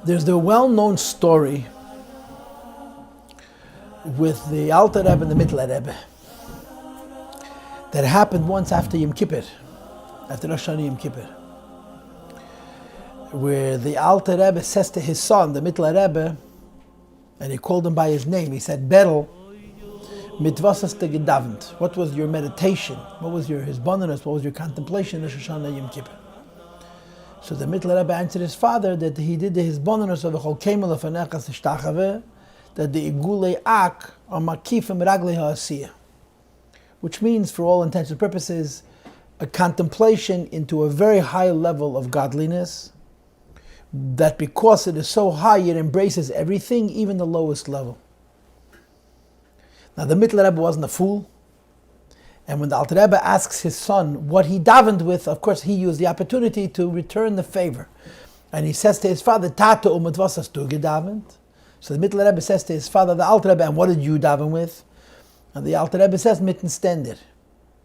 There's the well-known story with the Alter Rebbe and the Mittler Rebbe that happened once after Yom Kippur, after Rosh Hashanah Yom Kippur, where the Alter Rebbe says to his son, the Mittler Rebbe, and he called him by his name, he said, Berel, mit was hast du gedavnt? What was your meditation? What was your hisbonenus? What was your contemplation in Rosh Hashanah Yom Kippur? So the Mittler Rebbe answered his father that he did the hisbonenus of Chol Kemel Lefanechas Tishtachave, that the igulei ak are makifim raglei ha'asiyah, which means, for all intents and purposes, a contemplation into a very high level of godliness, that because it is so high, it embraces everything, even the lowest level. Now the Mittler Rebbe wasn't a fool, and when the Alter Rebbe asks his son what he davened with, of course he used the opportunity to return the favor. And he says to his father, Tata mit was hast du gedavent? So the Mittler Rebbe says to his father, the Alter Rebbe, and what did you daven with? And the Alter Rebbe says, mitten stender,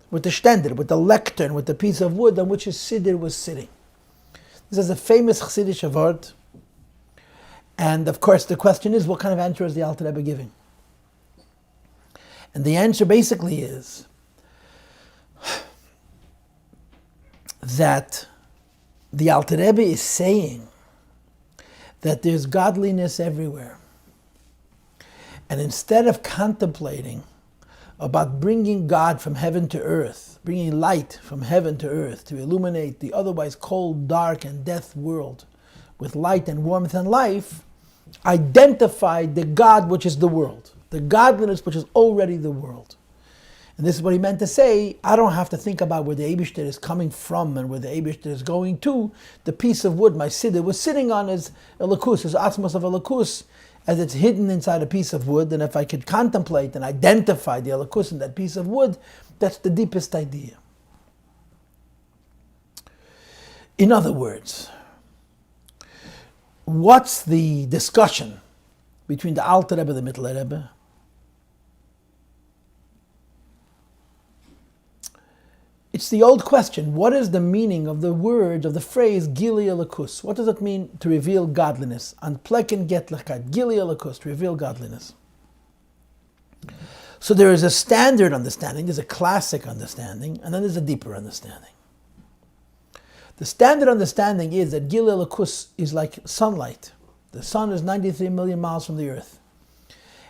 with the stender, with the lectern, with the piece of wood on which his siddur was sitting. This is a famous Chassidish word. And of course the question is, what kind of answer is the Alter Rebbe giving? And the answer basically is that the Alter Rebbe is saying that there's godliness everywhere. And instead of contemplating about bringing God from heaven to earth, bringing light from heaven to earth to illuminate the otherwise cold, dark, and death world with light and warmth and life, identify the God which is the world, the godliness which is already the world. And this is what he meant to say, I don't have to think about where the Eibishter is coming from and where the Eibishter is going to. The piece of wood my siddur was sitting on is a lakus, is atmos of a lakus, as it's hidden inside a piece of wood. And if I could contemplate and identify the lakus in that piece of wood, that's the deepest idea. In other words, what's the discussion between the Alter Rebbe and the Mittler Rebbe? It's the old question, what is the meaning of the word, of the phrase, Gili Elokus? What does it mean to reveal godliness? An plecken getlichkeit, Gili Elokus, to reveal godliness. So there is a standard understanding, there's a classic understanding, and then there's a deeper understanding. The standard understanding is that Gili Elokus is like sunlight. The sun is 93 million miles from the earth.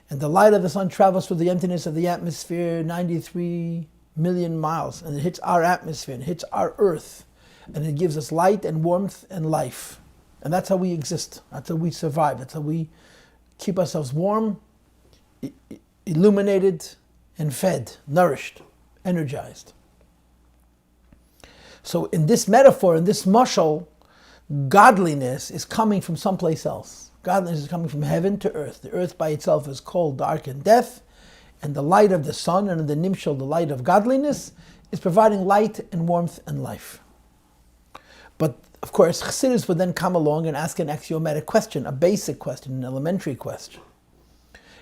And the light of the sun travels through the emptiness of the atmosphere 93 million miles, and it hits our atmosphere, and it hits our earth, and it gives us light and warmth and life. And that's how we exist, that's how we survive, that's how we keep ourselves warm, illuminated, and fed, nourished, energized. So in this metaphor, in this mashal, godliness is coming from someplace else. Godliness is coming from heaven to earth. The earth by itself is cold, dark, and death. And the light of the sun, and the nimshal, the light of godliness, is providing light and warmth and life. But of course, Chassidus would then come along and ask an axiomatic question, a basic question, an elementary question.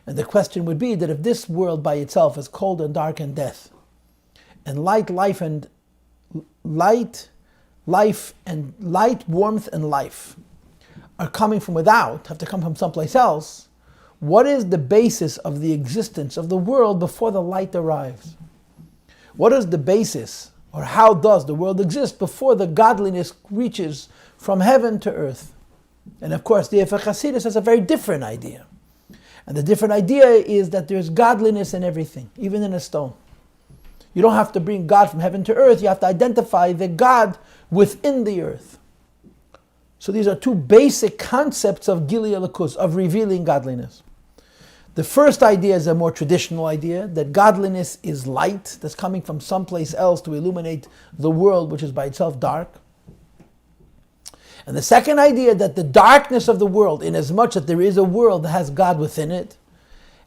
And the question would be that if this world by itself is cold and dark and death, and light, warmth, and life are coming from without, have to come from someplace else, what is the basis of the existence of the world before the light arrives? What is the basis, or how does the world exist before the godliness reaches from heaven to earth? And of course, the Efer Chasidus has a very different idea. And the different idea is that there's godliness in everything, even in a stone. You don't have to bring God from heaven to earth, you have to identify the God within the earth. So these are two basic concepts of Gili Elokus, of revealing godliness. The first idea is a more traditional idea, that godliness is light that's coming from someplace else to illuminate the world which is by itself dark. And the second idea, that the darkness of the world, in as much that there is a world that has God within it,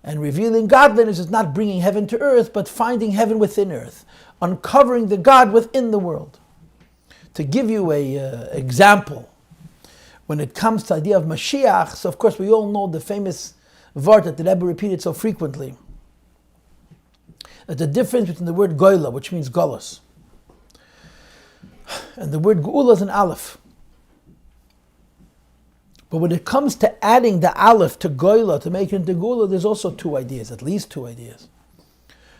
and revealing godliness is not bringing heaven to earth, but finding heaven within earth, uncovering the God within the world. To give you an example, when it comes to the idea of Mashiach, so of course we all know the famous word that the Rebbe repeated so frequently, that the difference between the word goyla, which means golus, and the word geula is an aleph. But when it comes to adding the aleph to goyla, to make it into gula, there's also two ideas, at least two ideas.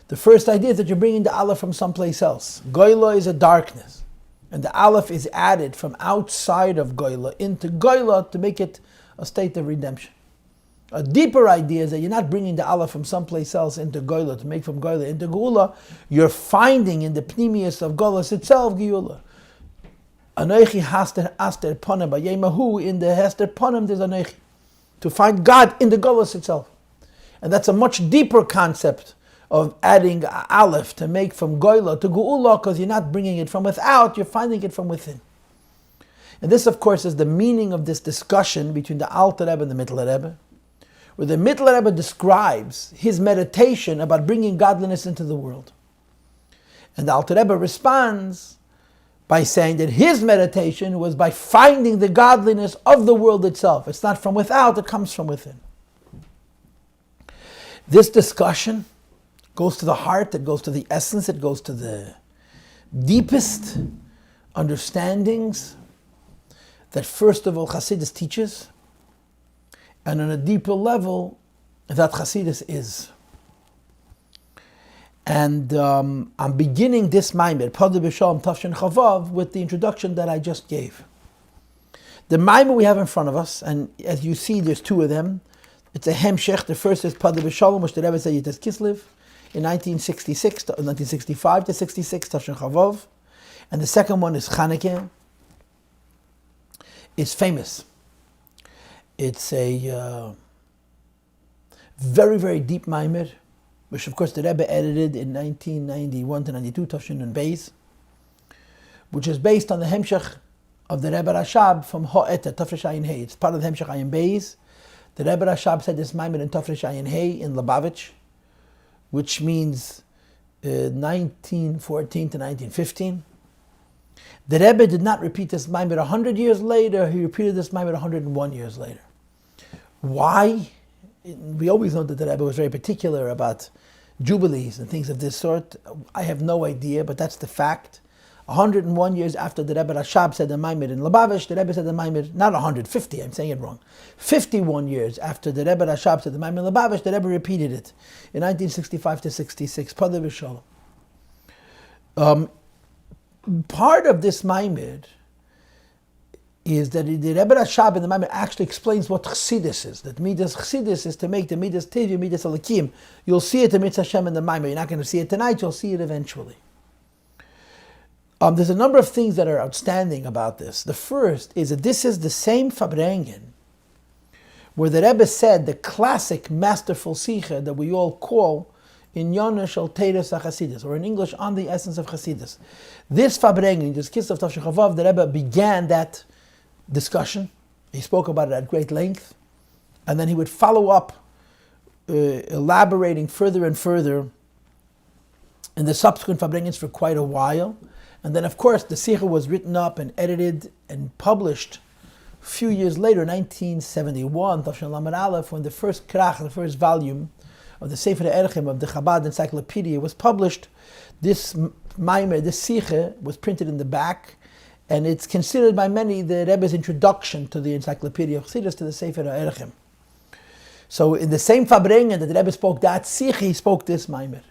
The first idea is that you're bringing the aleph from someplace else. Goyla is a darkness, and the aleph is added from outside of goyla into goyla to make it a state of redemption. A deeper idea is that you're not bringing the aleph from someplace else into goyla to make from goyla into geula. You're finding in the pnimius of golas itself geula. Anochi haster aster ponem b'yemahu, in the hester ponem there's anochi, to find God in the golas itself, and that's a much deeper concept of adding aleph to make from goyla to geula, because you're not bringing it from without, you're finding it from within. And this, of course, is the meaning of this discussion between the Alter Rebbe and the Mittler Rebbe, where the Mittler Rebbe describes his meditation about bringing godliness into the world. And the Alter Rebbe responds by saying that his meditation was by finding the godliness of the world itself. It's not from without, it comes from within. This discussion goes to the heart, it goes to the essence, it goes to the deepest understandings that first of all Chassidus teaches, and on a deeper level that Chassidus is. And I'm beginning this Maamar Podoh B'Shalom Tafshin Chavav with the introduction that I just gave. The Maamar we have in front of us, and as you see there's two of them. It's a hemshech. The first is Podoh B'Shalom, which the Rebbe said Yitas Kislev in 1965 to 66 Tafshin Chavav, and the second one is Chanukah. It's famous. It's a very, very deep Maamar, which of course the Rebbe edited in 1991 to 92, Tafshin and Beis, which is based on the Hemshech of the Rebbe Rashab from Ha'eta, Tafresh Ayin Hey. It's part of the Hemshech Ayin Beis. The Rebbe Rashab said this Maamar in Tafresh Ayin Hey in Lubavitch, which means 1914 to 1915. The Rebbe did not repeat this Maamar 100 years later, he repeated this Maamar 101 years later. Why? We always know that the Rebbe was very particular about jubilees and things of this sort. I have no idea, but that's the fact. 101 years after the Rebbe Rashab said the Maamar in Lubavitch, the Rebbe said the Maamar, not 150, I'm saying it wrong. 51 years after the Rebbe Rashab said the Maamar in Lubavitch, the Rebbe repeated it in 1965 to 66, Podoh B'Shalom. Part of this Maamar is that the Rebbe Rashab in the Maamar actually explains what Chassidus is. That Midas Chassidus is to make the Midas Tevi, Midas Alakim. You'll see it in Mitzvah Hashem in the Maamar. You're not going to see it tonight, you'll see it eventually. There's a number of things that are outstanding about this. The first is that this is the same Fabrengen where the Rebbe said the classic masterful Sikha that we all call in Yana Shal Teiros HaChasidus, or in English, on the essence of Chasidus. This Fabrengen, this Kiss of Tafshin Chavav, the Rebbe began that discussion. He spoke about it at great length, and then he would follow up, elaborating further and further in the subsequent Fabrengens for quite a while. And then, of course, the Sikha was written up and edited and published a few years later, 1971, Tafshin Lamed Aleph, when the first krach, the first volume of the Sefer Erechim of the Chabad Encyclopedia was published. This Maamar, this Sikha, was printed in the back, and it's considered by many the Rebbe's introduction to the Encyclopedia of Chassidus, to the Sefer Erechim. So in the same Fabrengen that the Rebbe spoke that Sikha, he spoke this Maamar.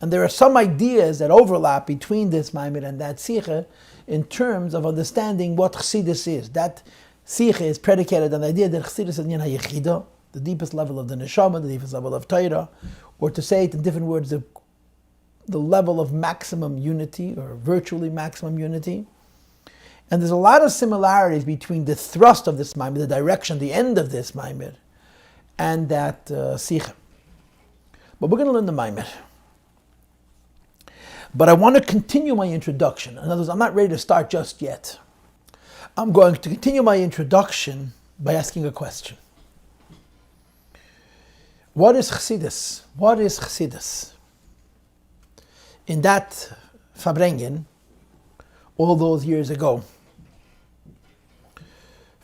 And there are some ideas that overlap between this Maamar and that Sikha in terms of understanding what Chassidus is. That Sikha is predicated on the idea that Chassidus is Nyan HaYechidah, the deepest level of the neshama, the deepest level of Torah, or to say it in different words, the level of maximum unity, or virtually maximum unity. And there's a lot of similarities between the thrust of this Maamar, the direction, the end of this Maamar, and that Sikha. But we're going to learn the Maamar. But I want to continue my introduction. In other words, I'm not ready to start just yet. I'm going to continue my introduction by asking a question. What is Chassidus? What is Chassidus? In that Fabrengen, all those years ago,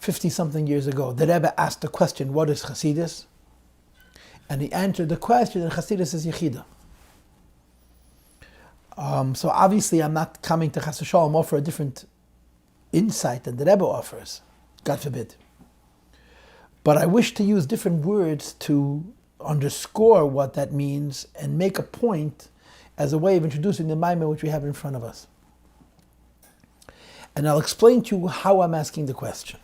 50-something years ago, the Rebbe asked the question, what is Chassidus? And he answered the question, and Chassidus is Yechidah. So obviously I'm not coming to Chas v'Shalom offer a different insight than the Rebbe offers. God forbid. But I wish to use different words to underscore what that means and make a point as a way of introducing the maamar which we have in front of us. And I'll explain to you how I'm asking the question.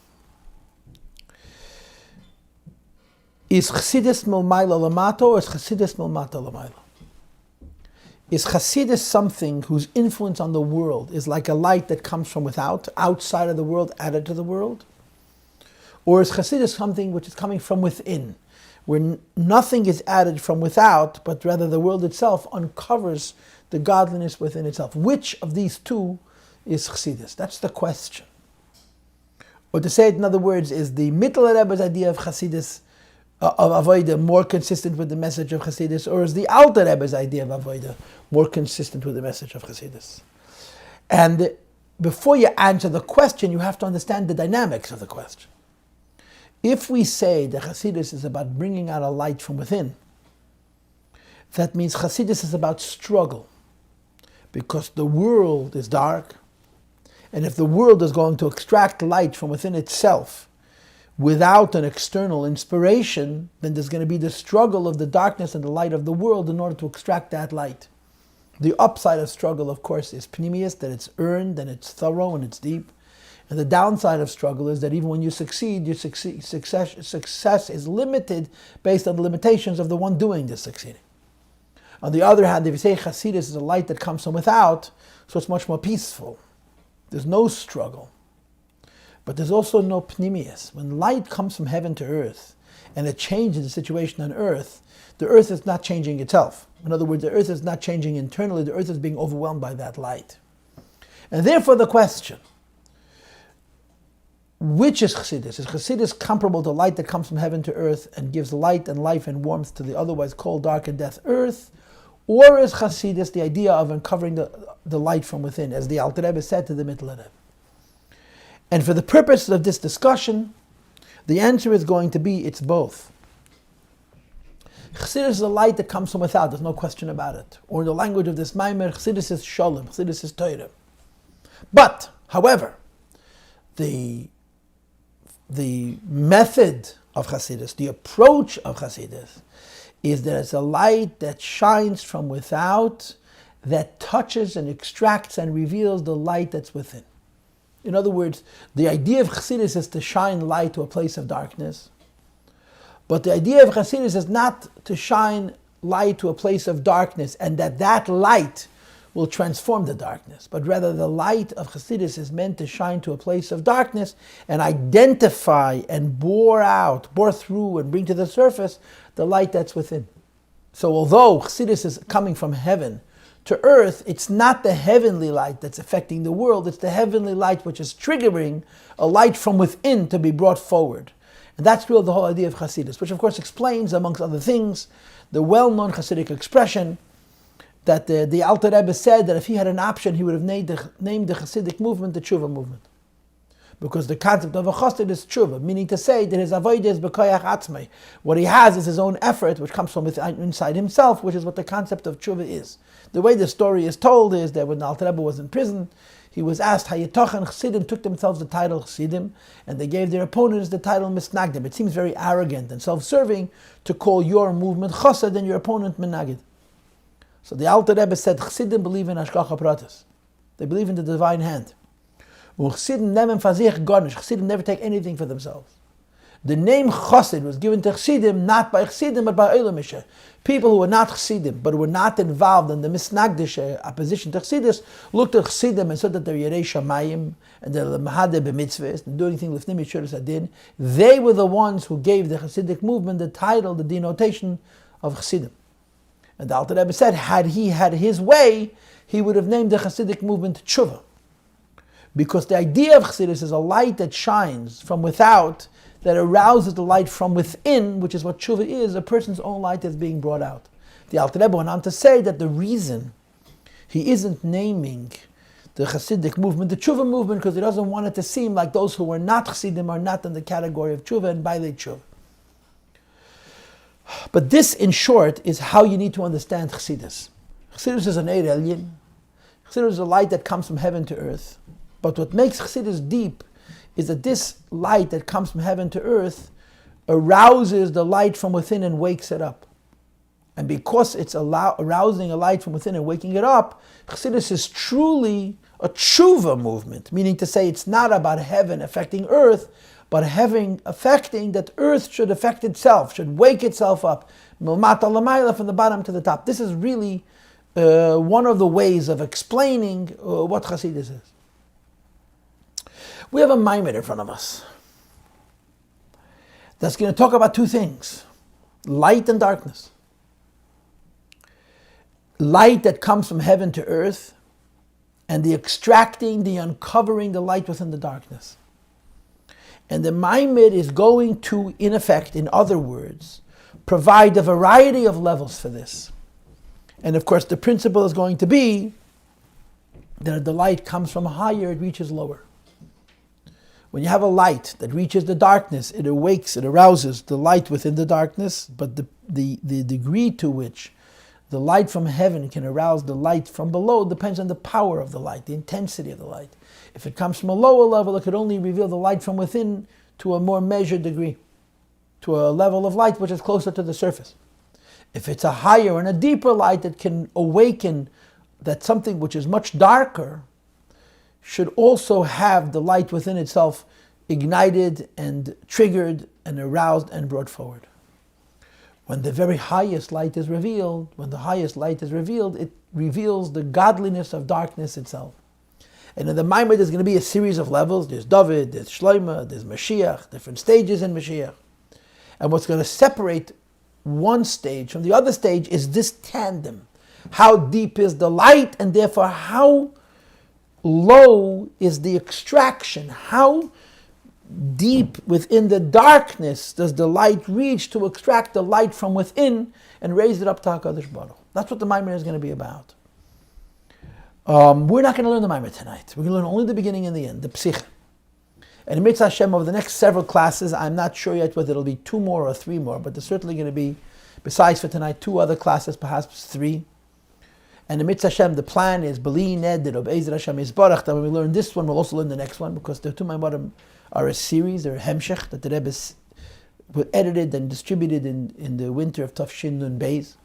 Is Chassidus milmayla lamato or is Chassidus milmata lamayla? Is Chassidus something whose influence on the world is like a light that comes from without, outside of the world, added to the world? Or is Chassidus something which is coming from within, where nothing is added from without, but rather the world itself uncovers the godliness within itself? Which of these two is Chassidus? That's the question. Or to say it in other words, is the Mittler Rebbe's idea of Chassidus, of Avodah, more consistent with the message of Chassidus, or is the Alter Rebbe's idea of Avodah more consistent with the message of Chassidus? And before you answer the question, you have to understand the dynamics of the question. If we say that Chassidus is about bringing out a light from within, that means Chassidus is about struggle, because the world is dark, and if the world is going to extract light from within itself without an external inspiration, then there's going to be the struggle of the darkness and the light of the world in order to extract that light. The upside of struggle, of course, is pnimius, that it's earned and it's thorough and it's deep. And the downside of struggle is that even when you succeed, success is limited based on the limitations of the one doing the succeeding. On the other hand, if you say Chassidus is a light that comes from without, so it's much more peaceful. There's no struggle. But there's also no pnimius. When light comes from heaven to earth, and it changes the situation on earth, the earth is not changing itself. In other words, the earth is not changing internally, the earth is being overwhelmed by that light. And therefore the question, which is Chassidus? Is Chassidus comparable to light that comes from heaven to earth and gives light and life and warmth to the otherwise cold, dark, and death earth? Or is Chassidus the idea of uncovering the light from within, as the Alter Rebbe said to the Mittler Rebbe? And for the purposes of this discussion, the answer is going to be it's both. Chassidus is a light that comes from without, there's no question about it. Or in the language of this Maamar, Chassidus is Shalom, Chassidus is Torah. But, however, the method of Chassidus, the approach of Chassidus, is that it's a light that shines from without, that touches and extracts and reveals the light that's within. In other words, the idea of Chassidus is to shine light to a place of darkness, but the idea of Chassidus is not to shine light to a place of darkness and that light will transform the darkness, but rather the light of Chassidus is meant to shine to a place of darkness and identify and bore through and bring to the surface the light that's within. So although Chassidus is coming from heaven to earth, it's not the heavenly light that's affecting the world, it's the heavenly light which is triggering a light from within to be brought forward. And that's really the whole idea of Chassidus, which of course explains, amongst other things, the well-known Chassidic expression that the Alter Rebbe said that if he had an option, he would have named the Chassidic movement the Tshuva movement. Because the concept of a chassid is tshuva, meaning to say that his avodah is b'koyach atzmei. What he has is his own effort, which comes from inside himself, which is what the concept of tshuva is. The way the story is told is that when the Alter Rebbe was in prison, he was asked, Hayetochen Chassidim took themselves the title Chassidim, and they gave their opponents the title Misnagdim. It seems very arrogant and self-serving to call your movement chassid and your opponent Menagid. So the Alter Rebbe said, Chassidim believe in Hashgacha Pratis. They believe in the divine hand. Chassidim never take anything for themselves. The name Chassid was given to Chassidim not by Chassidim but by Olam Misha. People who were not Chassidim but were not involved in the Misnagdish opposition to Chassidus looked at Chassidim and said that they're Yerei Shamayim and they're Mahadeh b'mitzvahs and doing things Lifnim Yishuras Adin. They were the ones who gave the Chassidic movement the title, the denotation of Chassidim. And the Alter Rebbe said, had he had his way, he would have named the Chassidic movement Tshuva. Because the idea of Chassidus is a light that shines from without, that arouses the light from within, which is what Tshuva is, a person's own light is being brought out. The Alter Rebbe went on to say that the reason he isn't naming the Chassidic movement the Tshuva movement, because he doesn't want it to seem like those who are not Chassidim are not in the category of Tshuva and by the Tshuva. But this, in short, is how you need to understand Chassidus. Chassidus is an Eir Elyon. Chassidus is a light that comes from heaven to earth. But what makes Chassidus deep is that this light that comes from heaven to earth arouses the light from within and wakes it up. And because it's arousing a light from within and waking it up, Chassidus is truly a tshuva movement, meaning to say it's not about heaven affecting earth, but heaven affecting that earth should affect itself, should wake itself up, milmata lamayla, from the bottom to the top. This is really one of the ways of explaining what Chassidus is. We have a Maamar in front of us that's going to talk about two things: light and darkness. Light that comes from heaven to earth, and the extracting, the uncovering the light within the darkness. And the Maamar is going to, in effect, in other words, provide a variety of levels for this. And of course, the principle is going to be that the light comes from higher, it reaches lower. When you have a light that reaches the darkness, it awakes, it arouses the light within the darkness, but the degree to which the light from heaven can arouse the light from below depends on the power of the light, the intensity of the light. If it comes from a lower level, it could only reveal the light from within to a more measured degree, to a level of light which is closer to the surface. If it's a higher and a deeper light that can awaken that something which is much darker, should also have the light within itself ignited and triggered and aroused and brought forward. When the very highest light is revealed, it reveals the godliness of darkness itself. And in the Maamar there's going to be a series of levels. There's David, there's Shlomo, there's Mashiach, different stages in Mashiach. And what's going to separate one stage from the other stage is this tandem. How deep is the light, and therefore how low is the extraction? How deep within the darkness does the light reach to extract the light from within and raise it up to HaKadosh Baruch Hu? That's what the Maamar is going to be about. We're not going to learn the Maamar tonight. We're going to learn only the beginning and the end, the Psicha. And in Mitzvah Hashem, over the next several classes, I'm not sure yet whether it'll be 2 more or 3 more, but there's certainly going to be, besides for tonight, 2 other classes, perhaps 3. And in Mitzvah Hashem, the plan is B'li Neder of Ezer Hashem Yisbarach, that when we learn this one, we'll also learn the next one, because the 2 Maamarim are a series, they're a Hemshech, that the Rebbe were edited and distributed in the winter of Tafshin Nun Beis.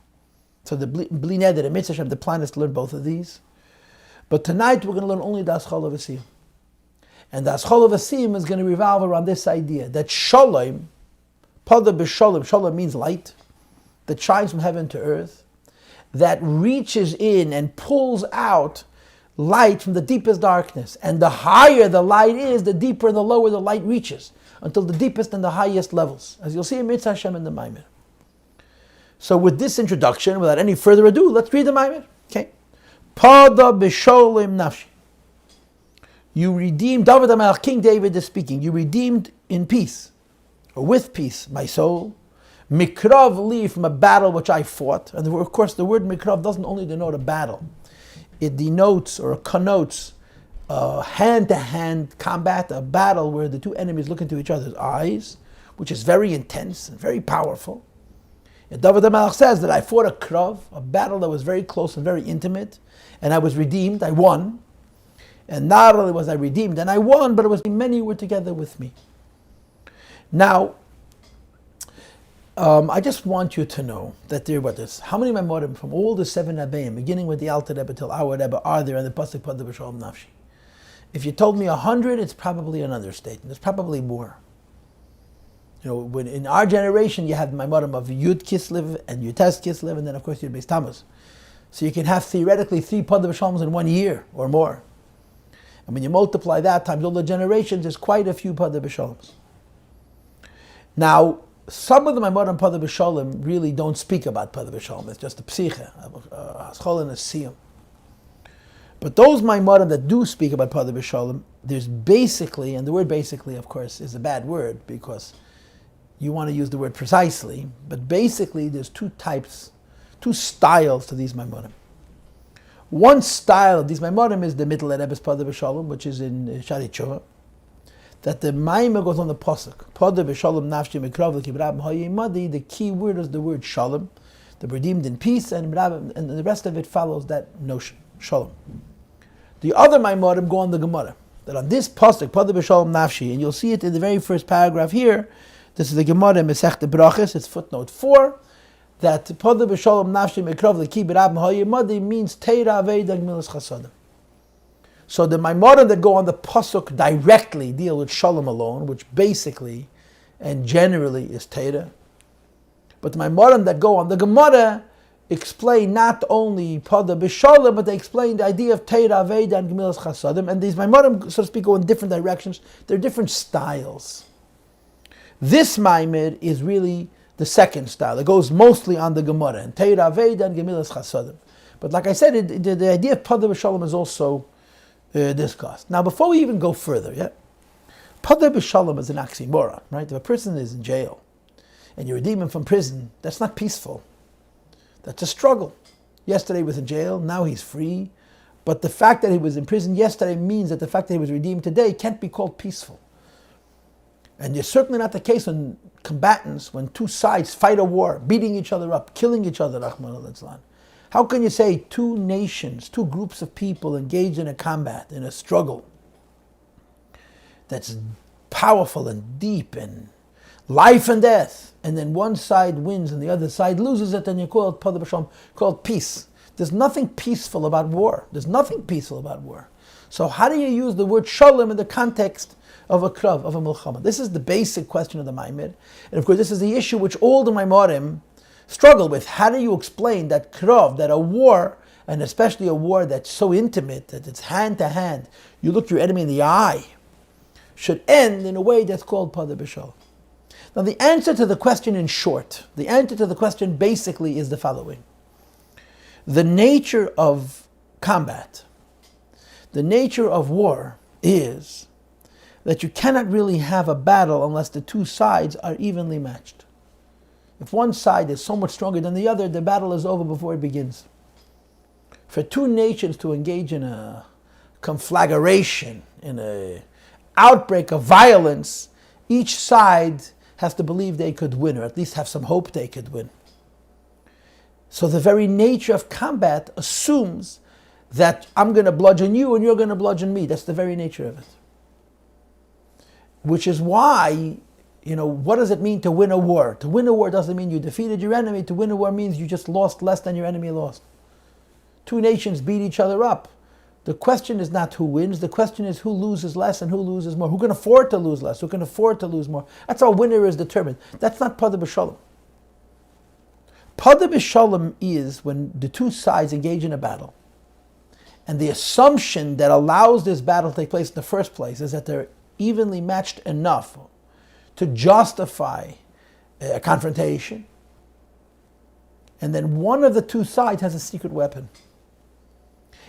So the B'li Neder and Mitzvah Hashem, the plan is to learn both of these. But tonight we're going to learn only the Aschal of Asiyim. And the Aschal of Asiyim is going to revolve around this idea that Shalom, Podoh B'Shalom, Shalom means light, that shines from heaven to earth, that reaches in and pulls out light from the deepest darkness. And the higher the light is, the deeper and the lower the light reaches, until the deepest and the highest levels, as you'll see in Mitzvah Hashem and the Maamar. So with this introduction, without any further ado, let's read the Maamar. Okay. Podoh B'Shalom Nafshi. You redeemed, David HaMelech, King David is speaking, you redeemed in peace, or with peace, my soul. Mikrav li, from a battle which I fought. And of course the word mikrav doesn't only denote a battle. It denotes or connotes hand-to-hand combat, a battle where the 2 enemies look into each other's eyes, which is very intense and very powerful. And David HaMelech says that I fought a krav, a battle that was very close and very intimate, and I was redeemed, I won. And not only was I redeemed and I won, but it was many were together with me. Now, I just want you to know that there's how many Maamarim from all the 7 Rebbeim, beginning with the Alter Rebbe till our Rebbe, are there in the Pasuk Podoh B'Shalom Nafshi? If you told me 100, it's probably an understatement. There's probably more. You know, when in our generation, you have Maamarim of Yud Kislev and Yutes Kislev, and then of course Yud Beis Tammuz. So you can have theoretically 3 Podoh B'Shaloms in 1 year or more. And when you multiply that times all the generations, there's quite a few Podoh B'Shaloms. Now, some of the Maamarim Podoh B'Shalom really don't speak about Podoh B'Shalom. It's just a psicha, Aschol and a siyum. But those Maamarim that do speak about Podoh B'Shalom, there's basically, and the word basically, of course, is a bad word because you want to use the word precisely, but basically there's 2 types, 2 styles to these Maamarim. One style of these Maamarim is the Middle Rebbe's Podoh B'Shalom, which is in Shari Tshuva, that the Maamar goes on the Pasuk. Podoh B'Shalom Nafshi Mikrav L'Kibrab Hayimadi. The key word is the word Shalom, the redeemed in peace, and the rest of it follows that notion, Shalom. The other Maamarim go on the Gemara, that on this Pasuk, Podoh B'Shalom Nafshi, and you'll see it in the very first paragraph here, This is the Gemara in Masechta Brachos, it's footnote 4, that Podoh b'shalom nafshi mekrov l'ki b'rab ha'yimadi means teira aveda gemilas chasadim. So the Maamar that go on the pasuk directly deal with shalom alone, which basically and generally is teira. But the Maamar that go on the Gemara explain not only Podoh b'shalom, but they explain the idea of teira aveda and gemilas chasadim. And these Maamarim, so to speak, go in different directions. They're different styles. This Maamar is really the second style. It goes mostly on the Gemara and Teira Aveda and Gemilas Chasadim. But like I said, the idea of Podoh b'shalom is also discussed. Now, before we even go further, Podoh b'shalom is an oxymoron, right? If a person is in jail and you redeem him from prison, that's not peaceful. That's a struggle. Yesterday he was in jail, now he's free. But the fact that he was in prison yesterday means that the fact that he was redeemed today can't be called peaceful. And it's certainly not the case when combatants, when two sides fight a war, beating each other up, killing each other, Rahman al-Islam. How can you say two nations, two groups of people engaged in a combat, in a struggle that's powerful and deep and life and death, and then one side wins and the other side loses it, and you call it Podoh b'shalom, call it peace. There's nothing peaceful about war. There's nothing peaceful about war. So how do you use the word shalom in the context of a krav, of a milchama? This is the basic question of the Maamar. And of course, this is the issue which all the Maamarim struggle with. How do you explain that krav, that a war, and especially a war that's so intimate, that it's hand to hand, you look your enemy in the eye, should end in a way that's called Podoh b'shalom? Now the answer to the question in short, the answer to the question basically is the following. The nature of combat, the nature of war is that you cannot really have a battle unless the two sides are evenly matched. If one side is so much stronger than the other, the battle is over before it begins. For two nations to engage in a conflagration, in an outbreak of violence, each side has to believe they could win, or at least have some hope they could win. So the very nature of combat assumes that I'm going to bludgeon you and you're going to bludgeon me. That's the very nature of it. Which is why, what does it mean to win a war? To win a war doesn't mean you defeated your enemy. To win a war means you just lost less than your enemy lost. Two nations beat each other up. The question is not who wins. The question is who loses less and who loses more. Who can afford to lose less? Who can afford to lose more? That's how winner is determined. That's not Podoh b'shalom. Podoh b'shalom is when the two sides engage in a battle. And the assumption that allows this battle to take place in the first place is that they're evenly matched enough to justify a confrontation. And then one of the two sides has a secret weapon.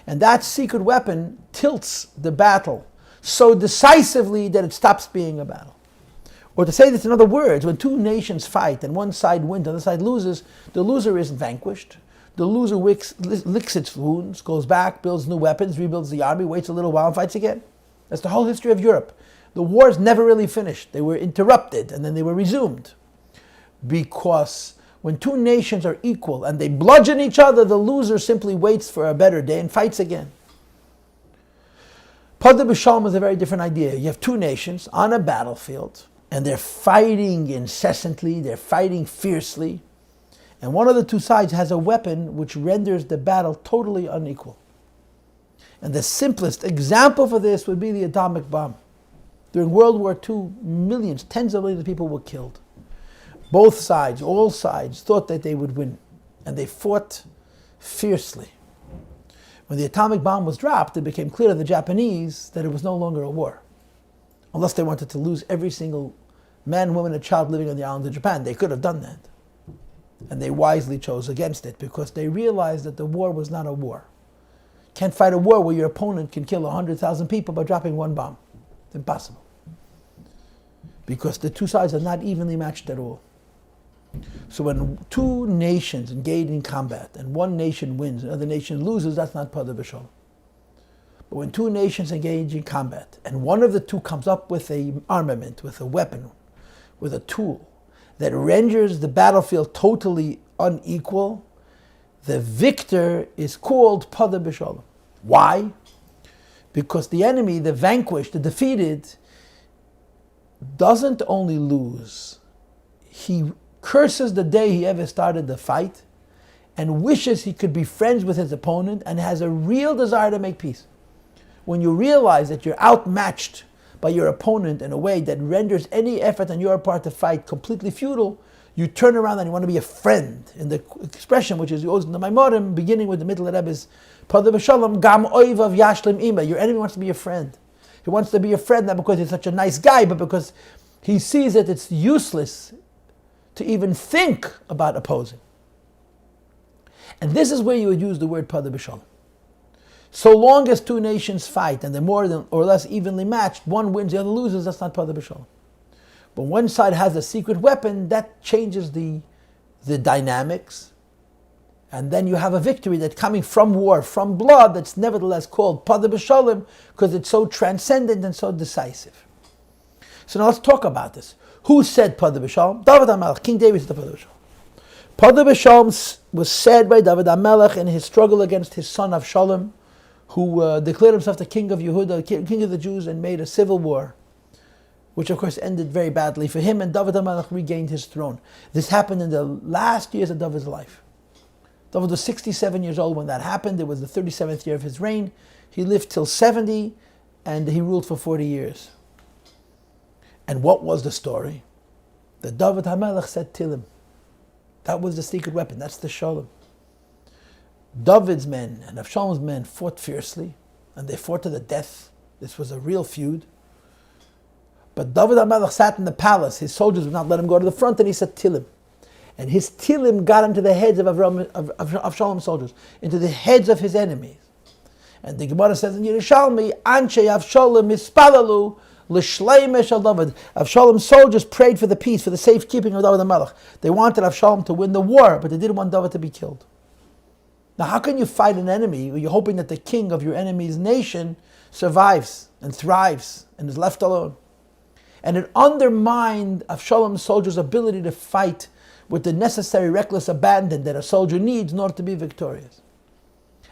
And that secret weapon tilts the battle so decisively that it stops being a battle. Or to say this in other words, when two nations fight and one side wins and the other side loses, the loser isn't vanquished. The loser licks its wounds, goes back, builds new weapons, rebuilds the army, waits a little while and fights again. That's the whole history of Europe. The wars never really finished. They were interrupted and then they were resumed. Because when two nations are equal and they bludgeon each other, the loser simply waits for a better day and fights again. Podoh b'shalom is a very different idea. You have two nations on a battlefield and they're fighting incessantly, they're fighting fiercely. And one of the two sides has a weapon which renders the battle totally unequal. And the simplest example for this would be the atomic bomb. During World War II, millions, tens of millions of people were killed. Both sides, all sides, thought that they would win. And they fought fiercely. When the atomic bomb was dropped, it became clear to the Japanese that it was no longer a war. Unless they wanted to lose every single man, woman, and child living on the island of Japan. They could have done that. And they wisely chose against it because they realized that the war was not a war. Can't fight a war where your opponent can kill 100,000 people by dropping one bomb. It's impossible. Because the two sides are not evenly matched at all. So when two nations engage in combat and one nation wins and the other nation loses, that's not Podoh b'shalom. But when two nations engage in combat and one of the two comes up with an armament, with a weapon, with a tool that renders the battlefield totally unequal, the victor is called Podoh b'shalom. Why? Because the enemy, the vanquished, the defeated, doesn't only lose he curses the day he ever started the fight and wishes he could be friends with his opponent and has a real desire to make peace. When you realize that you're outmatched by your opponent in a way that renders any effort on your part to fight completely futile, you turn around and you want to be a friend. In the expression which is used in the Maamorim, beginning with the middle of Rebbe's Podoh B'Shalom, Gam Oivav Yashlim Ima. Your enemy wants to be a friend. He wants to be a friend not because he's such a nice guy, but because he sees that it's useless to even think about opposing. And this is where you would use the word Podoh B'Shalom. So long as two nations fight and they're more than or less evenly matched, one wins, the other loses, that's not Podoh B'Shalom. But one side has a secret weapon, that changes the dynamics. And then you have a victory that's coming from war, from blood, that's nevertheless called Podoh B'Shalom because it's so transcendent and so decisive. So now let's talk about this. Who said Podoh B'Shalom? David HaMelech, King David said Podoh B'Shalom. Podoh B'Shalom was said by David HaMelech in his struggle against his son Avshalom, who declared himself the king of Yehuda, king of the Jews, and made a civil war, which of course ended very badly for him, and David HaMelech regained his throne. This happened in the last years of David's life. David was 67 years old when that happened. It was the 37th year of his reign. He lived till 70, and he ruled for 40 years. And what was the story? That David HaMelech said Tilim. That was the secret weapon. That's the Shalom. David's men and Avshalom's men fought fiercely, and they fought to the death. This was a real feud. But David HaMelech sat in the palace. His soldiers would not let him go to the front, and he said Tilim. And his Tilim got into the heads of Avshalom's soldiers, into the heads of his enemies. And the Gemara says in Yerushalmi, Anshe Avshalom mispalalu l'shleime shel David. Avshalom's soldiers prayed for the peace, for the safekeeping of David HaMelech. They wanted Avshalom to win the war, but they didn't want David to be killed. Now, how can you fight an enemy where you're hoping that the king of your enemy's nation survives and thrives and is left alone? And it undermined Avshalom's soldiers' ability to fight with the necessary reckless abandon that a soldier needs in order to be victorious.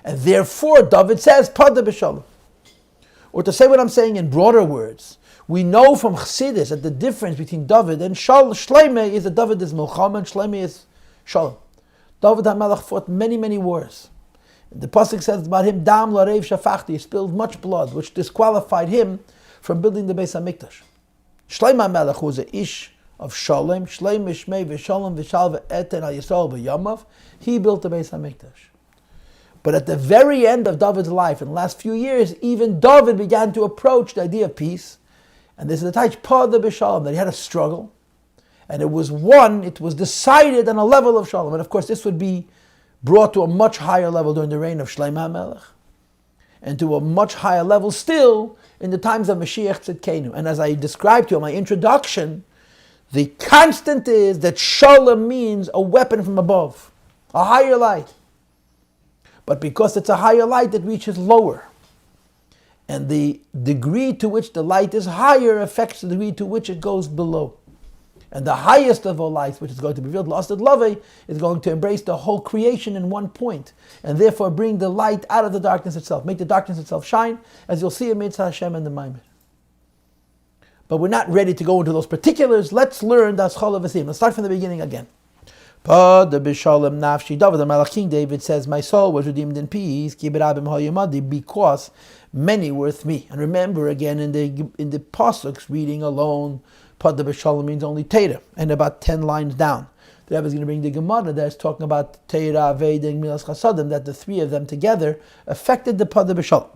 And therefore, David says, Podoh B'Shalom. Or to say what I'm saying in broader words, we know from Chassidus that the difference between David and Shloimeh is that David is Milchama and Shloimeh is Shalom. David HaMelech fought many, many wars. The pasuk says about him, Dam Larev Shafachti, he spilled much blood, which disqualified him from building the Beis HaMikdash. Shloimeh HaMelech was a ish of Shalom, Shleim Mishmei V'Shalom V'Shal V'Eten Al Yisrael V'Yamav. He built the Beis HaMikdash. But at the very end of David's life, in the last few years, even David began to approach the idea of peace. And this is the Taich Podoh B'Shalom, that he had a struggle. And it was decided on a level of Shalom. And of course, this would be brought to a much higher level during the reign of Shloimeh HaMelech. And to a much higher level still in the times of Mashiach Tzidkenu. And as I described to you in my introduction, the constant is that Shalom means a weapon from above, a higher light. But because it's a higher light, it reaches lower. And the degree to which the light is higher affects the degree to which it goes below. And the highest of all lights, which is going to be revealed, L'Asad Lavei, is going to embrace the whole creation in one point, and therefore bring the light out of the darkness itself, make the darkness itself shine, as you'll see in Mitzvah Hashem and the Maamar. But we're not ready to go into those particulars. Let's learn the Aschol V'Sim. Let's start from the beginning again. Podoh B'Shalom Nafshi David HaMelech, King David says, my soul was redeemed in peace, because many were with me. And remember again in the Pasuks, reading alone, Podoh B'Shalom means only Torah, and about 10 lines down. The Rebbe is going to bring the Gemara that's talking about Torah, Veda, and Milas Chasadim, that the three of them together affected the Podoh B'Shalom.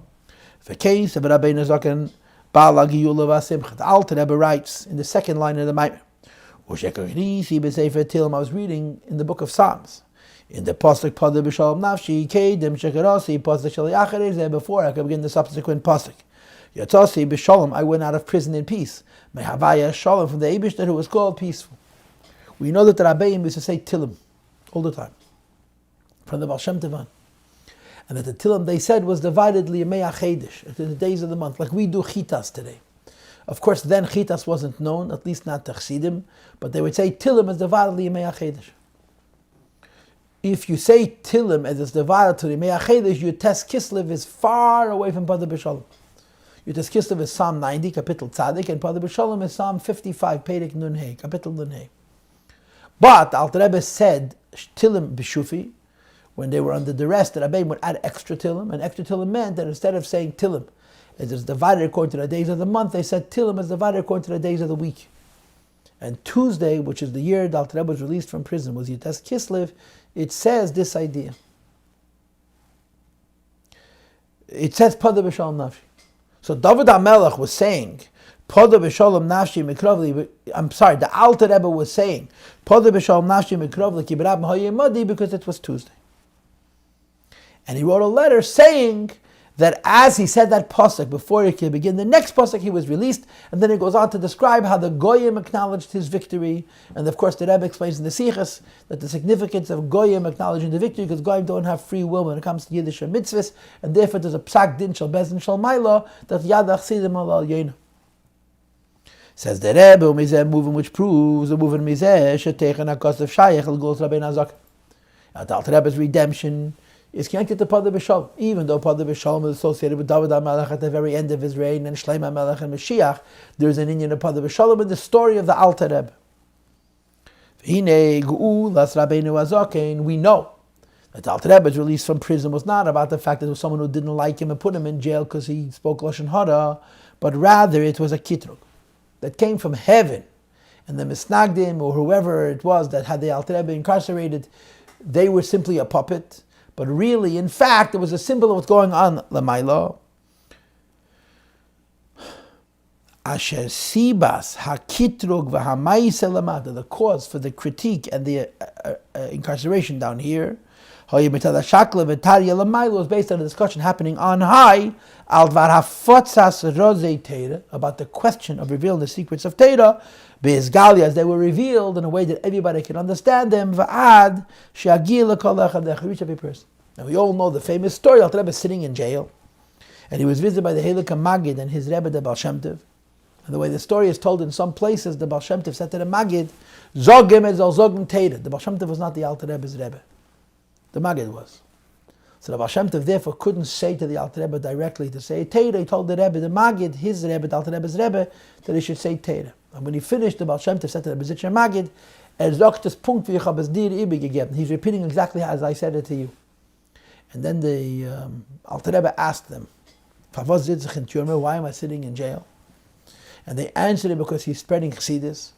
The case of Rabbi Nazaken, the Alter Rebbe writes in the second line of the Maamar, I was reading in the book of Psalms, in the Pasuk Podoh B'Shalom Nafshi, Kedem Shekarasi, Pasuk Shali Achares, there before I could begin the subsequent Pasuk. Yatzasi B'Shalom, I went out of prison in peace. Mehavaya Shalom, from the Eibishter who was called peaceful. We know that the Rabbeim used to say Tilim all the time, from the Baal Shem Tov on. And that the Tilim they said was divided Liyamei HaChedesh, into the days of the month, like we do Chitas today. Of course, then Chitas wasn't known, at least not to Chassidim, but they would say Tilim is divided Liyamei HaChedesh. If you say Tilim as it's divided to Liyamei HaChedesh, your Tes Kislev is far away from Podoh B'Shalom. Your Tes Kislev is Psalm 90, Kapitel Tzadik, and Podoh B'Shalom is Psalm 55, Perek Nun Hey, Kapitel Nun Hey. But Alter Rebbe said Tilim b'shufi, when they were under duress, that Rabbeim would add extra Tilim, and extra Tilim meant that instead of saying Tilim as is divided according to the days of the month, they said Tilim is divided according to the days of the week. And Tuesday, which is the year that Alter Rebbe was released from prison, was Yutes Kislev. It says this idea. It says Podoh b'Shalom Nafshi. So David HaMelech was saying Podoh b'Shalom Nafshi Mikrovli. I'm sorry, the Alter Rebbe was saying Podoh b'Shalom Nafshi Mikrovli Ki B'Rab Ha'yemadi because it was Tuesday. And he wrote a letter saying that as he said that pasuk before he could begin the next pasuk, he was released, and then he goes on to describe how the Goyim acknowledged his victory. And of course the Rebbe explains in the Sichas that the significance of Goyim acknowledging the victory, because Goyim don't have free will when it comes to Yiddish mitzvahs, and therefore there's a psak din shel bezin shel maila that yadach sidim al yena. Says the Rebbe, umizeh moving, which proves the moving mizeh sheteichen hakos of shayach el gos Rabbeinu Azak. The Alter Rebbe's redemption is connected to Podoh b'Shalom, even though Podoh b'Shalom is associated with David HaMelech at the very end of his reign and Shlomo HaMelech and Mashiach. There is an inyan of Podoh b'Shalom in the story of the Alter Rebbe. V'hinei ge'ulas Rabbeinu Azaken, we know that the Alter Rebbe's release from prison was not about the fact that there was someone who didn't like him and put him in jail because he spoke Lashon Hara, but rather it was a kitrug that came from heaven, and the Misnagdim or whoever it was that had the Alter Rebbe incarcerated, they were simply a puppet. But really, in fact, it was a symbol of what's going on Lamaila. Asher sibas hakitrug v'hamayis elamata, the cause for the critique and the incarceration down here, was based on a discussion happening on high about the question of revealing the secrets of Torah, as they were revealed in a way that everybody can understand them. Reach every person. Now we all know the famous story. Alter Rebbe is sitting in jail, and he was visited by the Heilige Magid and his Rebbe, the Baal Shem Tov. And the way the story is told in some places, the Baal Shem Tov said to the Magid, "Zogem ez al zogem Torah." The Baal Shem Tov was not the Alter Rebbe's Rebbe. The Magid was. So the Baal Shem Tov therefore couldn't say to the Alter Rebbe directly to say Torah. He told the Rebbe, the Magid, his Rebbe, the Alter Rebbe's Rebbe, that he should say Torah. And when he finished, the Baal Shem Tov said to the Bezitcher Magid, he's repeating exactly as I said it to you. And then the Alter Rebbe asked them, why am I sitting in jail? And they answered him, because he's spreading Chassidus.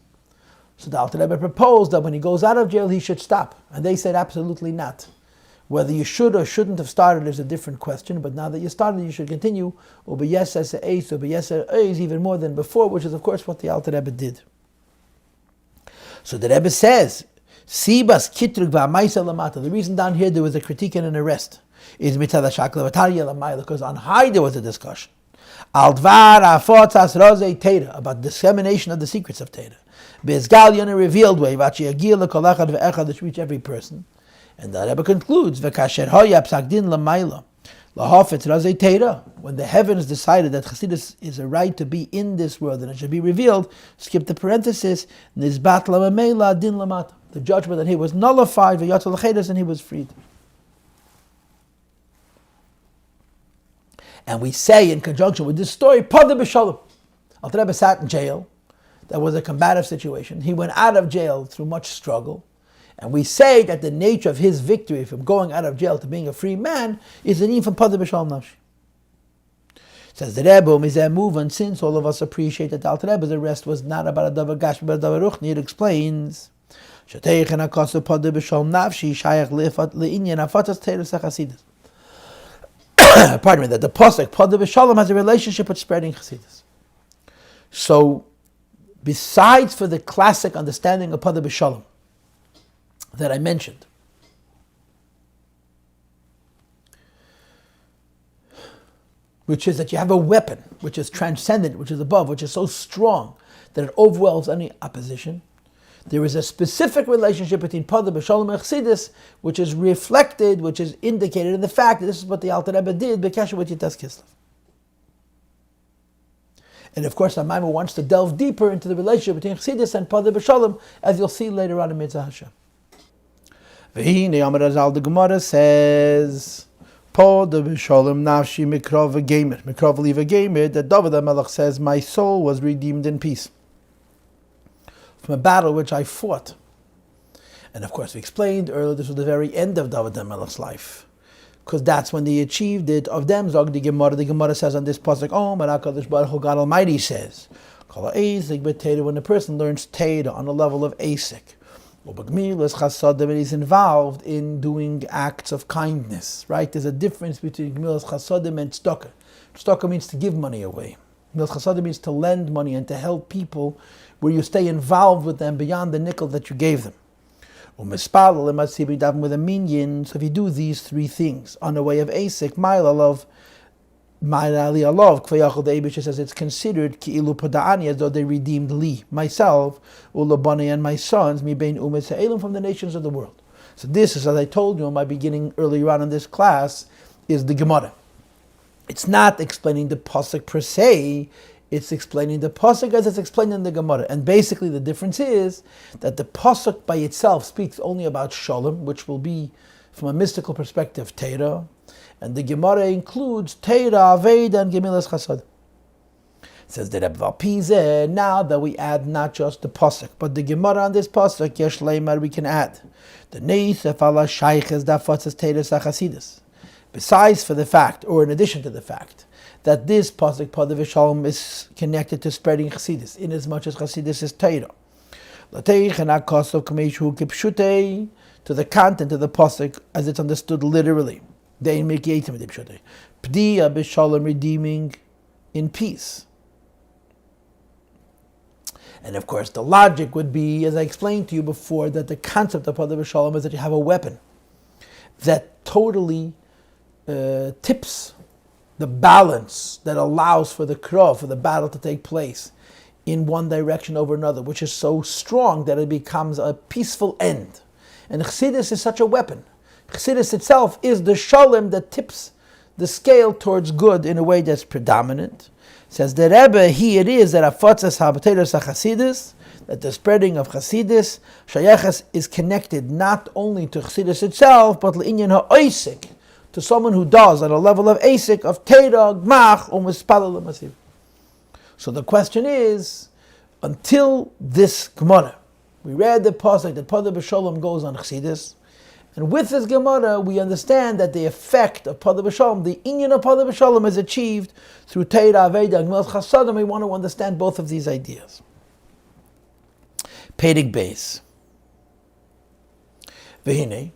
So the Alter Rebbe proposed that when he goes out of jail, he should stop. And they said, absolutely not. Whether you should or shouldn't have started is a different question, but now that you started, you should continue. Even more than before, which is, of course, what the Alter Rebbe did. So the Rebbe says, Sibas kitrug v'amaysa lamata. The reason down here there was a critique and an arrest is because on high there was a discussion. Al-dvar afotzas rozei Torah, about dissemination of the secrets of Torah. Be'ezgal in a revealed way, v'achiyagil l'kol echad ve'echad, to reach every person. And the Rebbe concludes, v'kasher hoya psak din l'mayla, lahafetz rozei Torah, when the heavens decided that Chassidus is a right to be in this world and it should be revealed, skip the parenthesis, nizbat lamamela din lamata. The judgment that he was nullified, v'yatzal l'chedes, and he was freed. And we say in conjunction with this story, Podoh b'Shalom. Alter Rebbe sat in jail. That was a combative situation. He went out of jail through much struggle. And we say that the nature of his victory from going out of jail to being a free man is the need from Podoh b'Shalom Nafshi. Says the Rebbe, Mizeh move, and since all of us appreciate that Alter Rebbe's arrest was not about a davar gashmi but a davar ruchni, it explains, Pardon me, that the pasuk Podoh b'Shalom has a relationship with spreading Chassidus. So, besides for the classic understanding of Podoh b'Shalom that I mentioned, which is that you have a weapon which is transcendent, which is above, which is so strong that it overwhelms any opposition, there is a specific relationship between Podoh b'Shalom and Chassidus, which is reflected, which is indicated in the fact that this is what the Alter Rebbe did, b'kasher with Yutes Kislev. And of course, the Maamar wants to delve deeper into the relationship between Chassidus and Podoh b'Shalom, as you'll see later on in Mitzvah Hashem. The Gemara says, Podoh b'Shalom nafshi mikrov v'gemer. Mikrov li v'gemer, that David HaMelech says, my soul was redeemed in peace from a battle which I fought. And of course, we explained earlier this was the very end of David HaMelech's life, because that's when they achieved it. Of them, Zog the Gemara says on this pasuk, HaKadosh Baruch Hu, God Almighty says, when a person learns Teda on the level of Asik, and he's involved in doing acts of kindness, right? There's a difference between Gemilas Chasadim and Tzedakah. Tzedakah means to give money away. Gemilas Chasadim means to lend money and to help people where you stay involved with them beyond the nickel that you gave them. With a minion, so if you do these three things on the way of Asik, the Eibush says it's considered ki'ilu pada'ani, as though they redeemed li, myself, ulabani, and my sons, mi bein umet ha'elim, from the nations of the world. So this is, as I told you in my beginning earlier on in this class, is the Gemara. It's not explaining the pasuk per se, it's explaining the pasuk as it's explained in the Gemara. And basically the difference is that the pasuk by itself speaks only about Shalom, which will be, from a mystical perspective, Teda. And the Gemara includes Teda, Aveda, and Gemilas Chasad. It says that Abvalpize, now that we add not just the pasuk, but the Gemara on this pasuk, Yesh Leimar, we can add the Neisef ala Shayches Dafatzes Teda Sachasidus. Besides for the fact, or in addition to the fact, that this pasuk Podoh V'Shalom is connected to spreading Chassidus, in as much as Chassidus is Teda. To the content of the pasuk as it's understood literally. P'diya b'shalom, redeeming in peace. And of course the logic would be, as I explained to you before, that the concept of Podoh V'Shalom is that you have a weapon that totally tips the balance, that allows for the krav, for the battle to take place in one direction over another, which is so strong that it becomes a peaceful end. And Chassidus is such a weapon. Chassidus itself is the shalom that tips the scale towards good in a way that's predominant. Says the Rebbe, it is that afatzas habateros haChassidus, that the spreading of Chassidus, shayeches, is connected not only to Chassidus itself, but l'inyan ha'oisik, to someone who does on a level of asik, of Teda, Gmach, or Mispalel Masiv. So the question is, until this Gemara, we read the pasuk that Podoh V'Shalom goes on Chassidus, and with this Gemara, we understand that the effect of Podoh V'Shalom, the inyan of Podoh V'Shalom, is achieved through Teda, Aveda, and Gemilas Chasadim. We want to understand both of these ideas. Pedig Beis. V'hinei,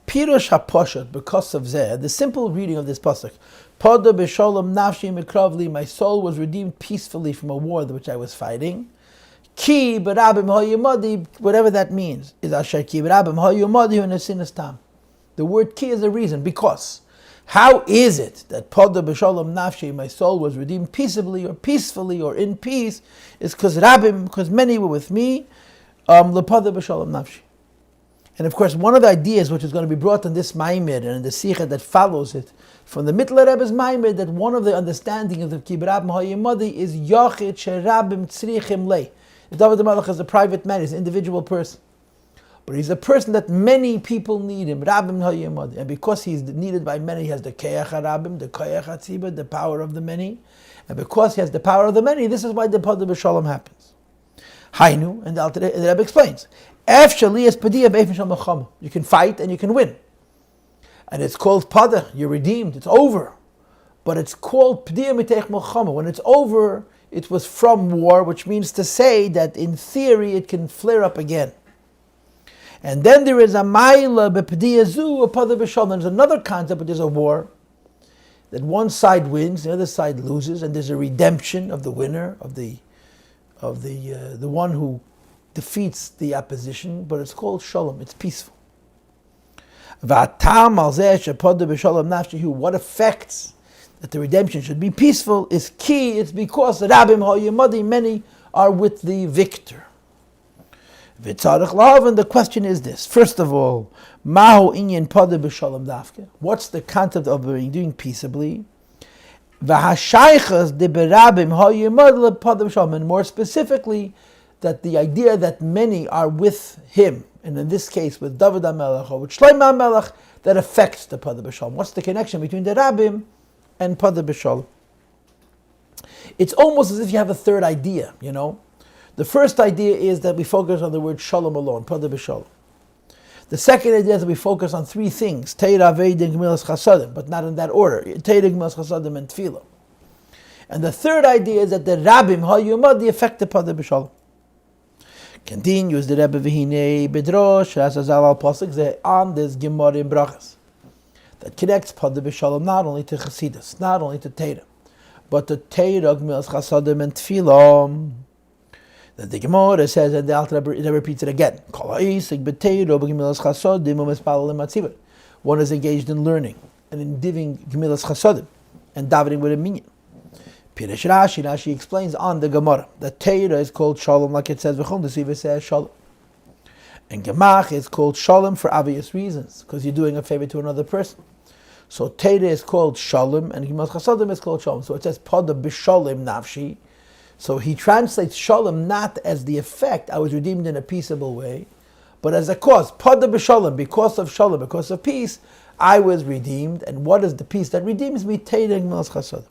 Pirush HaPoshat, because of Zeh, the simple reading of this pasuk, Podoh V'Shalom nafshi mikravli, my soul was redeemed peacefully from a war which I was fighting. Ki b'rabim ha'yumadi, whatever that means, is asher ki b'rabim ha'yumadi u'nesinas tam. The word ki is a reason, because. How is it that Podoh B'Shalom nafshi, my soul was redeemed peaceably or peacefully or in peace? Is because rabim, because many were with me, lePodoh B'Shalom nafshi. And of course, one of the ideas which is going to be brought in this Maamar and in the Sikha that follows it, from the Mittler Rebbe's Maamar, that one of the understanding of the Ki b'rabim ha'yumadi is Yochid she'rabim tzrichim lei. If David HaMelech is a private man, he's an individual person. But he's a person that many people need him, Rabim Ha'yemad. And because he's needed by many, he has the Keach HaRabim, the Keach HaTzibah, the power of the many. And because he has the power of the many, this is why the Podoh B'Shalom happens. Hainu, and the Rebbe explains, you can fight and you can win. And it's called Podoh, you're redeemed, it's over. But it's called P'diyah Mitech Melchama. When it's over, it was from war, which means to say that in theory it can flare up again. And then there is a Maila B'P'diyah Zu, a Podoh B'Shalom. There's another concept, but there's a war, that one side wins, the other side loses, and there's a redemption of the winner, of the one who defeats the opposition, but it's called Shalom, it's peaceful. What affects that the redemption should be peaceful is key, it's because the Rabim Ha'yemadi, many are with the victor. And the question is this: first of all, Mahu inyan Podoh B'Shalom dafke? What's the concept of doing peaceably? V'hashaychas de berabim ha'yemad lePodoh B'Shalom, and more specifically, that the idea that many are with him, and in this case with David HaMelech or with Shlomo HaMelech, that affects the Podoh B'Shalom. What's the connection between the Rabim and Podoh B'Shalom? It's almost as if you have a third idea, you know. The first idea is that we focus on the word Shalom alone, Podoh B'Shalom. The second idea is that we focus on three things: Teira, Aveda, and Gemilas Chasadim, but not in that order. Teira, Gemilas Chasadim, and Tefillah. And the third idea is that the Rabbim Hayumad affect the Podoh B'Shalom. Continues the Rebbe V'hinei Bedrosh Rasazal al Pasuk on this Gemara in Brachas that connects Podoh B'Shalom not only to Chasidus, not only to Teira, but to Teira, Gemilas Chasadim, and Tefillah. That the Gemara says, and the Alter Rebbe repeats it again. One is engaged in learning and in giving Gemilas Chasadim and davening with a minyan. Pirish Rashi explains on the Gemara that Teira is called Shalom, like it says, V'chol Nesiva says Shalom. And Gemach is called Shalom for obvious reasons, because you're doing a favor to another person. So Teira is called Shalom, and Gemilas Chasadim is called Shalom. So it says Podoh B'Shalom Nafshi. So he translates Shalom not as the effect, I was redeemed in a peaceable way, but as a cause. Podoh B'Shalom, because of Shalom, because of peace, I was redeemed. And what is the peace that redeems me? Teira Gemilas Chasadim.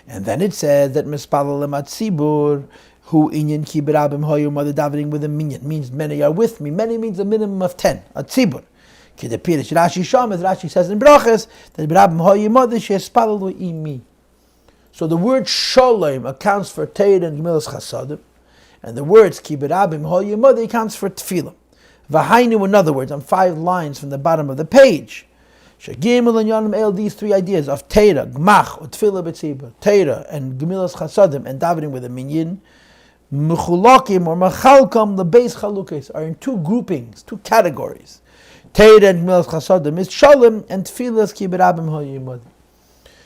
And then it says that Mispalel Matzibur, who inyan ki berabim hoyu mother davening with a minyan, means many are with me. Many means a minimum of 10. A tzibur. Ki the Pirish Rashi Sham, as Rashi says in Brachas, that berabim hoyu mother she'espalelu imi. So the word Shalom accounts for Teira and Gemilas Chasadim, and the words Ki berabim hoyu mother accounts for Tefillah. V'hainu, in other words, on 5 lines from the bottom of the page. Shagimel and Yonim El, these 3 ideas of Teira, Gmach, or Tefillah B'tzibur, Teira and Gemilas Chasadim, and davening with a minyan, Mechulakim or Machalkam, the base Chalukes, are in 2 groupings, 2 categories. Teira and Gemilas Chasadim is Shalom, and Tefillah is Ki berabim hoyu mother.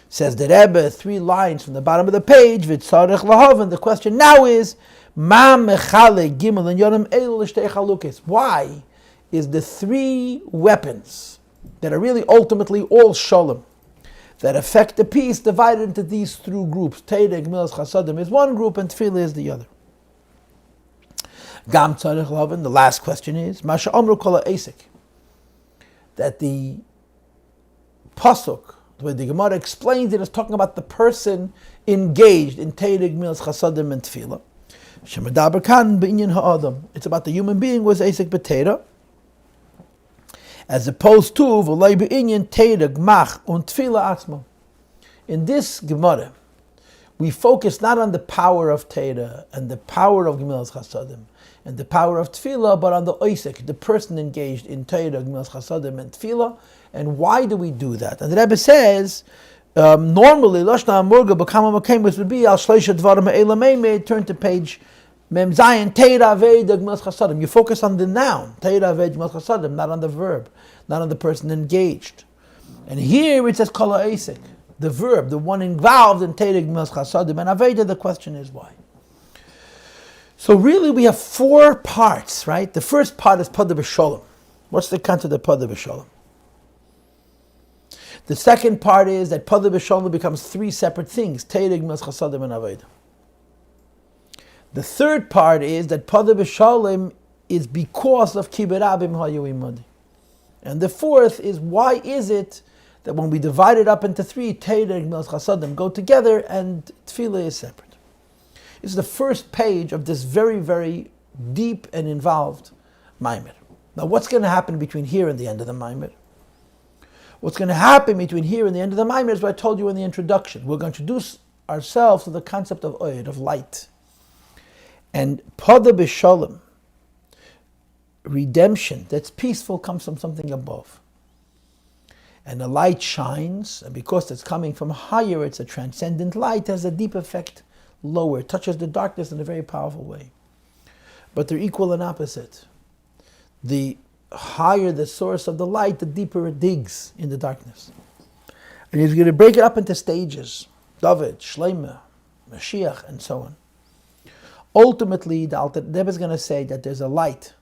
Says the Rebbe, 3 lines from the bottom of the page, V'tzarech lahav, and the question now is, Ma mechale gimel and Yonim El l'shtei Chalukes. Why is the 3 weapons that are really ultimately all Shalom, that affect the peace, divided into these 3 groups? Teira, Gemilas Chasadim is one group, and Tefillah is the other. Gam tzarech lahavin, the last question is, Masha Omru Kol Ha'esek, that the Pasuk, the way the Gemara explains it, is talking about the person engaged in Teira, Gemilas Chasadim, and Tefillah. Shemadaber kan b'inyan ha'adam, it's about the human being was Esek b'Teira, as opposed to v'lei b'inyan Teira, Gmach, und Tefillah atzma. In this Gemara, we focus not on the power of Teira and the power of Gemilas Chasadim and the power of Tefillah, but on the Oisek, the person engaged in Teira, Gemilas Chasadim, and Tefillah. And why do we do that? And the Rebbe says, normally, Lashna Amurga B'kama Makemus would be Al Shleisha Dvarim Ha'ela Meimei. Turn to page Mem Zayin, Teira Aveda Gemilas Chasadim. You focus on the noun, Teira Aveda Gemilas Chasadim, not on the verb, not on the person engaged. And here it says Kol Ha'esek, the verb, the one involved in Teira, Gemilas Chasadim, and Aveda. The question is why. So really we have 4 parts, right? The first part is Podoh B'Shalom. What's the content of Podoh B'Shalom? The second part is that Podoh B'Shalom becomes 3 separate things, Teira, Gemilas Chasadim, and Aveda. The third part is that Podoh B'Shalom is because of Ki berabim hoyu imadi. And the fourth is, why is it that when we divide it up into 3, Teira and Gemilas Chasadim go together and Tefillah is separate? It's the first page of this very, very deep and involved Maamar. Now what's going to happen between here and the end of the Maamar? What's going to happen between here and the end of the Maamar is what I told you in the introduction. We're going to introduce ourselves to the concept of Oid, of light. And Podoh B'Shalom, redemption that's peaceful, comes from something above. And the light shines, and because it's coming from higher, it's a transcendent light, has a deep effect lower. It touches the darkness in a very powerful way. But they're equal and opposite. The higher the source of the light, the deeper it digs in the darkness. And he's going to break it up into stages. David, Shleima, Mashiach, and so on. Ultimately, the Alter Rebbe is going to say that there's a light,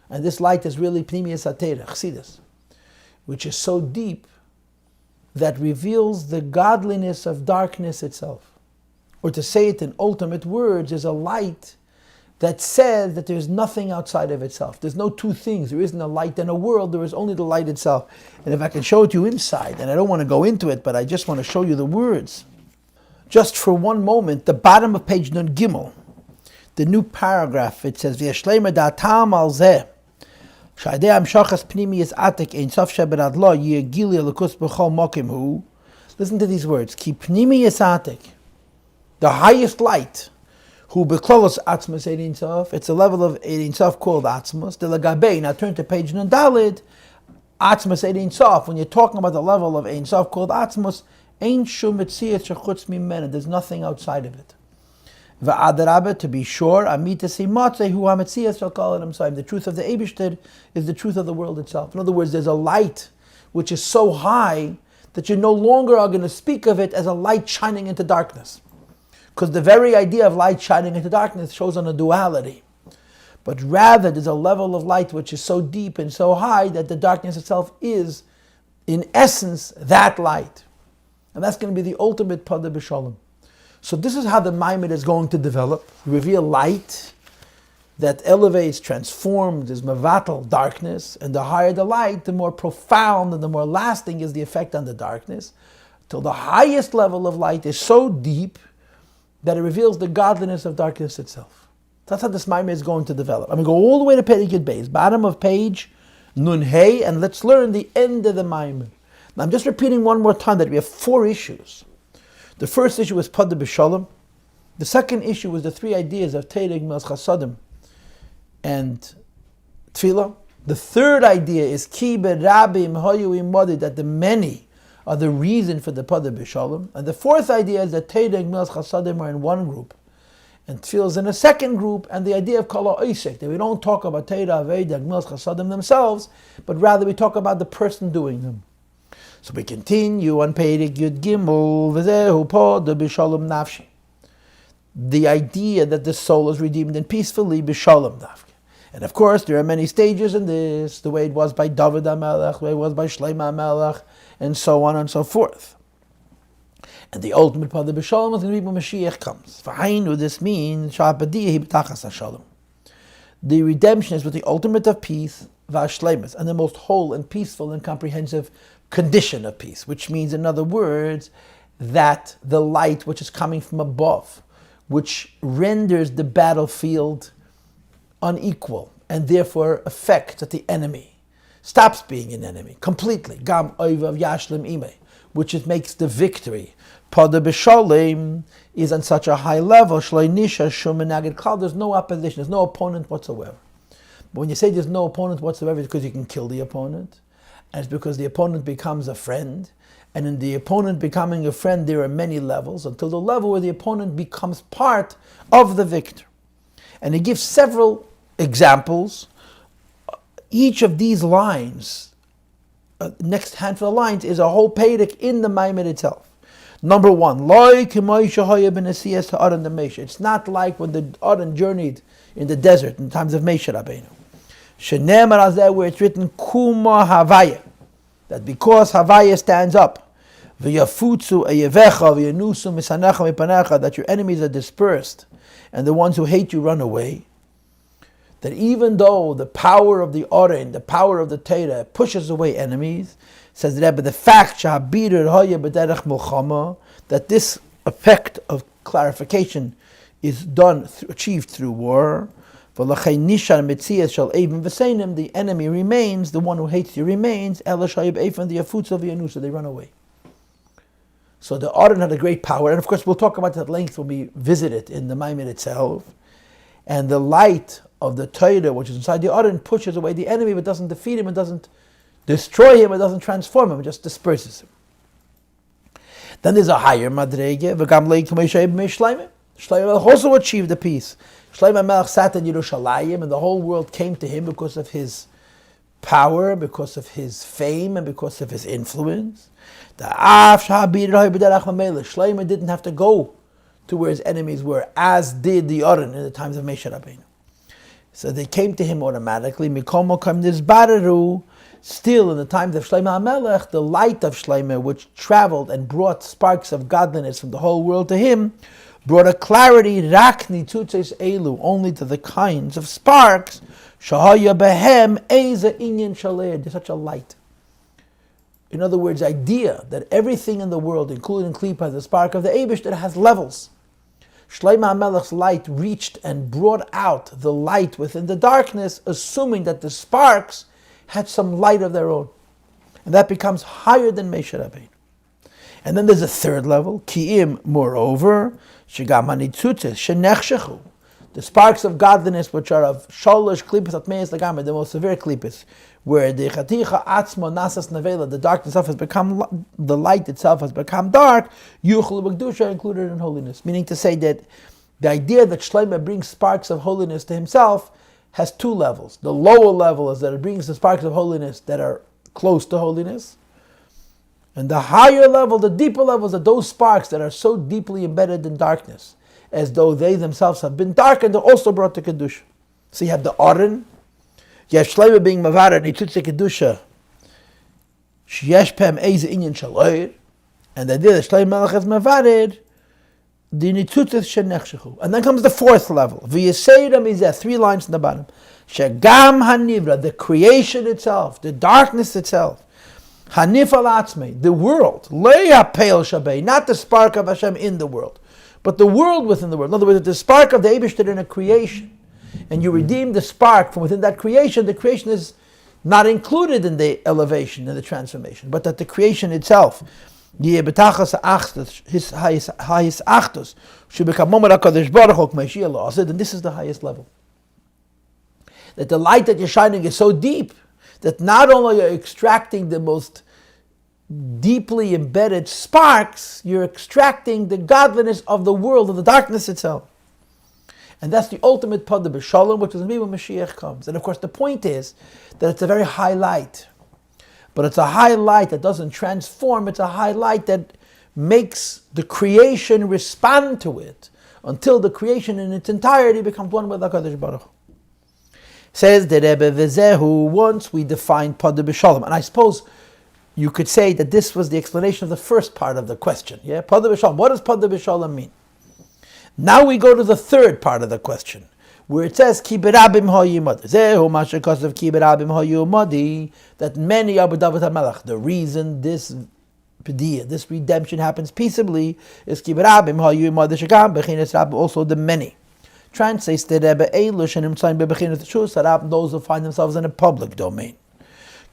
and this light is really Pnimiyas HaTeira, Chassidus, which is so deep that reveals the godliness of darkness itself. Or to say it in ultimate words, is a light that says that there's nothing outside of itself. There's no 2 things. There isn't a light and a world. There is only the light itself. And if I can show it to you inside, and I don't want to go into it, but I just want to show you the words. Just for one moment, the bottom of page Nun Gimel, the new paragraph, it says, V'yashleima da'atam al zeh, Listen to these words. Ki pnimi yisatik, the highest light, who beklolos atzmus ein sof. It's a level of ein sof called atzmus. De lagabe. Now turn to page Nundalid. Atzmus ein sof. When you're talking about the level of ein sof called atzmus, ein shum mitzias shechutz mimena. There's nothing outside of it. Va'adarabah, to be sure, amitasi matzeh hu hametzias shall call it himself. The truth of the Eibishter is the truth of the world itself. In other words, there's a light which is so high that you no longer are going to speak of it as a light shining into darkness. Because the very idea of light shining into darkness shows on a duality. But rather, there's a level of light which is so deep and so high that the darkness itself is, in essence, that light. And that's going to be the ultimate Podoh B'Shalom. So this is how the Maamar is going to develop. Reveal light that elevates, transforms, is mevatel darkness. And the higher the light, the more profound and the more lasting is the effect on the darkness. Till the highest level of light is so deep that it reveals the godliness of darkness itself. That's how this Maamar is going to develop. I'm going to go all the way to Perek Yud Beis, bottom of page Nun Hey, and let's learn the end of the Maamar. Now I'm just repeating one more time that we have 4 issues. The first issue is Podoh B'Shalom. The second issue was the 3 ideas of Teireg, Mels Chasadim, and Tefillah. The third idea is Ki Berabim Hoyu Imodi, that the many are the reason for the Podoh B'Shalom. And the fourth idea is that Teireg, Mels Chasadim are in one group, and Tefillah is in a second group, and the idea of Kol HaOsek, that we don't talk about Teireg, Aveda, Mels Chasadim themselves, but rather we talk about the person doing them. So we continue on Perek Yud Gimel, V'zehu Podoh B'Shalom Nafshi. The idea that the soul is redeemed and peacefully B'Shalom Nafshi. And of course, there are many stages in this, the way it was by David HaMelech, the way it was by Shlomo HaMelech, and so on and so forth. And the ultimate Podoh B'Shalom is going to be when Mashiach comes. V'hainu, this means, Sha'abadiyah B'tachas HaShalom. The redemption is with the ultimate of peace, V'ashlemus, and the most whole and peaceful and comprehensive condition of peace, which means, in other words, that the light which is coming from above, which renders the battlefield unequal and therefore affects that the enemy stops being an enemy completely, gam oivav yashlim imei, which it makes the victory. Podoh B'Shalom is on such a high level, shloi nisha shum menaged klal, there's no opposition, there's no opponent whatsoever. But when you say there's no opponent whatsoever, it's because you can kill the opponent. And it's because the opponent becomes a friend. And in the opponent becoming a friend, there are many levels, until the level where the opponent becomes part of the victor. And he gives several examples. Each of these lines, next handful of lines, is a whole perek in the Maamar itself. Number 1, it's not like when the Aron journeyed in the desert in times of Moshe Rabbeinu. Where it's written Kuma Havaya, that because Havaya stands up, that your enemies are dispersed and the ones who hate you run away. That even though the power of the Aron, the power of the Torah pushes away enemies, says the Rebbe, the fact that this effect of clarification is done, achieved through war. The enemy remains, the one who hates you remains, they run away. So the Aron had a great power, and of course we'll talk about that at length when we visit it in the Maamar itself. And the light of the Torah, which is inside the Aron, pushes away the enemy, but doesn't defeat him, it doesn't destroy him, it doesn't transform him, it just disperses him. Then there's a higher Madrege, Shlomo also achieved the peace. Shlomo HaMelech sat in Yerushalayim, and the whole world came to him because of his power, because of his fame, and because of his influence. Shlomo didn't have to go to where his enemies were, as did the Aron in the times of Moshe Rabbeinu. So they came to him automatically. Still, in the times of Shlomo HaMelech, the light of Shlomo, which traveled and brought sparks of godliness from the whole world to him, brought a clarity rakni tutzes elu, only to the kinds of sparks shahaya behem eza inyan shaleh. There's such a light. In other words, the idea that everything in the world, including Klipa, the spark of the Eibush, that has levels. Shlomo HaMelech's light reached and brought out the light within the darkness, assuming that the sparks had some light of their own. And that becomes higher than Moshe Rabbeinu. And then there's a third level, Ki'im, moreover, Shegam HaNitzutzes, Shenechshechu, the sparks of godliness, which are of Sholosh Klipos Atmeis Lagamar, the most severe Klipos, where the Chaticha Atzmo Nasas Nevela, the darkness itself has become, the light itself has become dark, Yuchel B'Kedusha, included in holiness. Meaning to say that the idea that Shlomo brings sparks of holiness to himself has two levels. The lower level is that it brings the sparks of holiness that are close to holiness. And the higher level, the deeper levels, are those sparks that are so deeply embedded in darkness, as though they themselves have been darkened, they're also brought to Kedusha. So you have the Oren, you have Shlomo being Mavared, Nitzutze Kedusha, Sheyesh Pem Eize Inyan Shaloir, and the idea that Shlomo Melech is Mavared, the Nitzutzes Shenechshechu. And then comes the fourth level. V'yeseiram is there, 3 lines in the bottom. Shegam HaNivra, the creation itself, the darkness itself, Hanif Alatzmei, the world, Leia Peil Shabei, not the spark of Hashem in the world, but the world within the world. In other words, the spark of the Eibishter in a creation, and you redeem the spark from within that creation, the creation is not included in the elevation and the transformation, but that the creation itself, then this is the highest level. That the light that you're shining is so deep that not only are you extracting the most deeply embedded sparks, you're extracting the godliness of the world, of the darkness itself. And that's the ultimate Podoh B'Shalom, which is going to be when Mashiach comes. And of course the point is that it's a very high light. But it's a high light that doesn't transform, it's a high light that makes the creation respond to it until the creation in its entirety becomes one with HaKadosh Baruch Hu. Says the Rebbe V'zehu, once we define Podoh B'Shalom, and I suppose you could say that this was the explanation of the first part of the question. Yeah, Podoh B'Shalom. What does Podoh B'Shalom mean? Now we go to the third part of the question, where it says Ki berabim hayimadi. Zehu mashakasav Ki berabim hayimadi, that many are b'davat hamelach. The reason this pediyah, this redemption happens peaceably, is Ki berabim hayimadi shagam bechinas rab, also the many. Translates the Rebbe Eilush and Imtzayin bebechinas shus harab, those who find themselves in a public domain.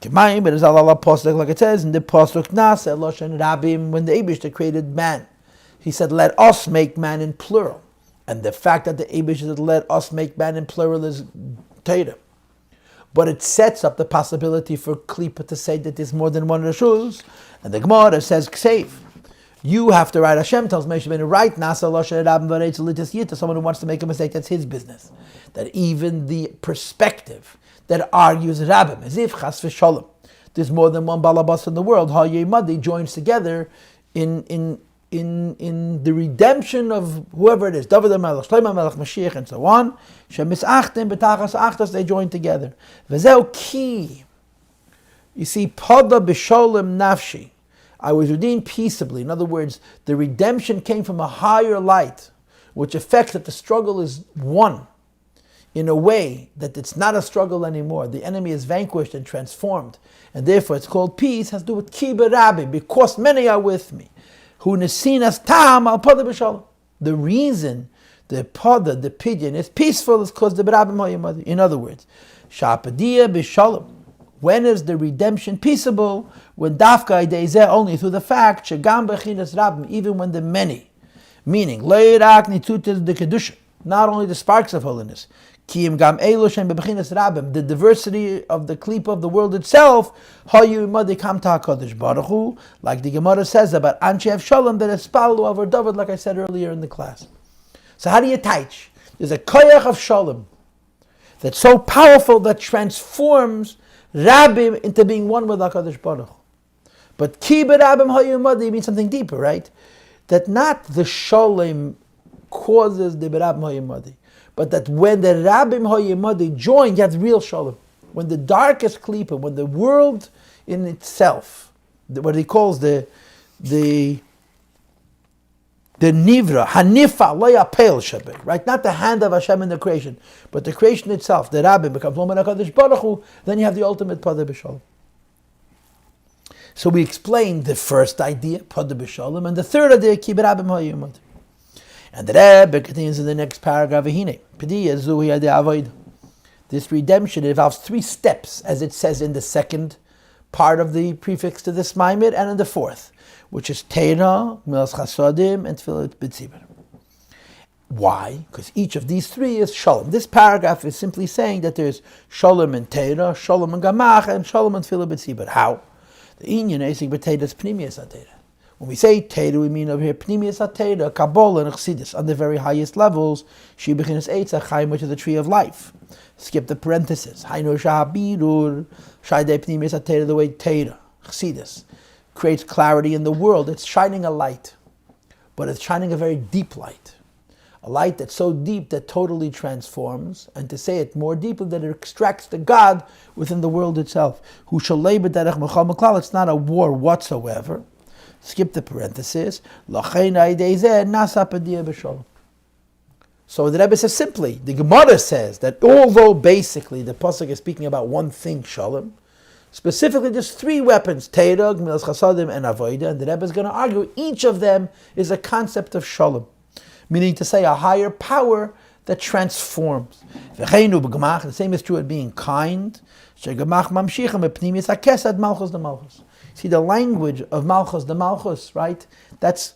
K'mayim, but it's Allah postuk, like it says in the postuk Nas Elosh and Rabim, when the Eibishter created man, he said, "Let us make man in plural." And the fact that the Eibishter said, "Let us make man in plural" is Torah. But it sets up the possibility for Klippa to say that there's more than one Rishus. And the Gemara says, Kseif, you have to write. Hashem tells Moshe Rabbeinu, write Nasa Loshe Rabim V'Reitz Litis Yita. Someone who wants to make a mistake, that's his business. That even the perspective that argues Rabim, as if Chas V'Sholem, there's more than one Balabas in the world, Hayemadi joins together in the redemption of whoever it is, David HaMelech, Shlomo HaMelech, Mashiach, and so on. Shemisachtem b'tachas achtas, they join together. V'zeu ki. You see, Podoh B'Sholem nafshi. I was redeemed peaceably. In other words, the redemption came from a higher light, which affects that the struggle is won in a way that it's not a struggle anymore. The enemy is vanquished and transformed, and therefore it's called peace. Has to do with ki b'rabi, because many are with me. Who nesinas tam al Podoh B'Sholem. The reason the Podoh, the pidyon, is peaceful is because the b'rabim hayimadi. In other words, shapadiyah b'shalom. When is the redemption peaceable? When dafka idezeh, only through the fact shegam bechinas rabim, even when the many, meaning leirak nitzutzes de kedusha, not only the sparks of holiness, kiyim gam eloshem bechinas rabim, the diversity of the klipa of the world itself, hayimadi kam ta HaKadosh Baruch Hu, like the Gemara says about Anshe Avshalom that espalu over David, like I said earlier in the class. So how do you teach? There's a koyach of shalom that's so powerful that transforms Rabim into being one with HaKadosh Baruch Hu. But ki b'rabim hayumadi means something deeper, right? That not the shalom causes the b'rabim hayumadi, but that when the Rabim hayumadi join, you have real shalom. When the darkest klipa, when the world in itself, what he calls the nivra, hanifa loya peil shabei, right? Not the hand of Hashem in the creation, but the creation itself. The Rabbi becomes Loman HaKadosh Baruch Hu, then you have the ultimate Podoh B'Sholom. So we explained the first idea, Podoh B'Sholom, and the third idea, Ki b'rabim hayumad. And the Rebbe continues in the next paragraph, this redemption involves 3 steps, as it says in the second part of the prefix to this Maamar, and in the fourth, which is Teira, Gemilas Chasodim, and Tfilah B'tzibur. Why? Because each of these 3 is Shalom. This paragraph is simply saying that there's Shalom and Teira, Shalom and Gamach, and Shalom and Tfilah B'tzibur. How? The Inyan Esik B'Teira is Pnimiyas HaTeira. When we say Teira, we mean over here Pnimiyas HaTeira, Kabbalah and Chassidus, on the very highest levels, Shi B'chinas Eitz HaChaim, which is the tree of life. Skip the parentheses. Hainu Shahabirur, Shaydei Pnimiyas HaTeira, the way Teira, Chassidus, creates clarity in the world. It's shining a light, but it's shining a very deep light. A light that's so deep that totally transforms, and to say it more deeply, that it extracts the God within the world itself. It's not a war whatsoever. Skip the parenthesis. So the Rebbe says simply, the Gemara says that although basically the Pasuk is speaking about one thing, Shalom, specifically there's 3 weapons, Teira, Gemilas Chasodim, and Avodah, and the Rebbe is going to argue each of them is a concept of Shalom, meaning to say a higher power that transforms. The same is true of being kind. See the language of Malchus the Malchus, right? That's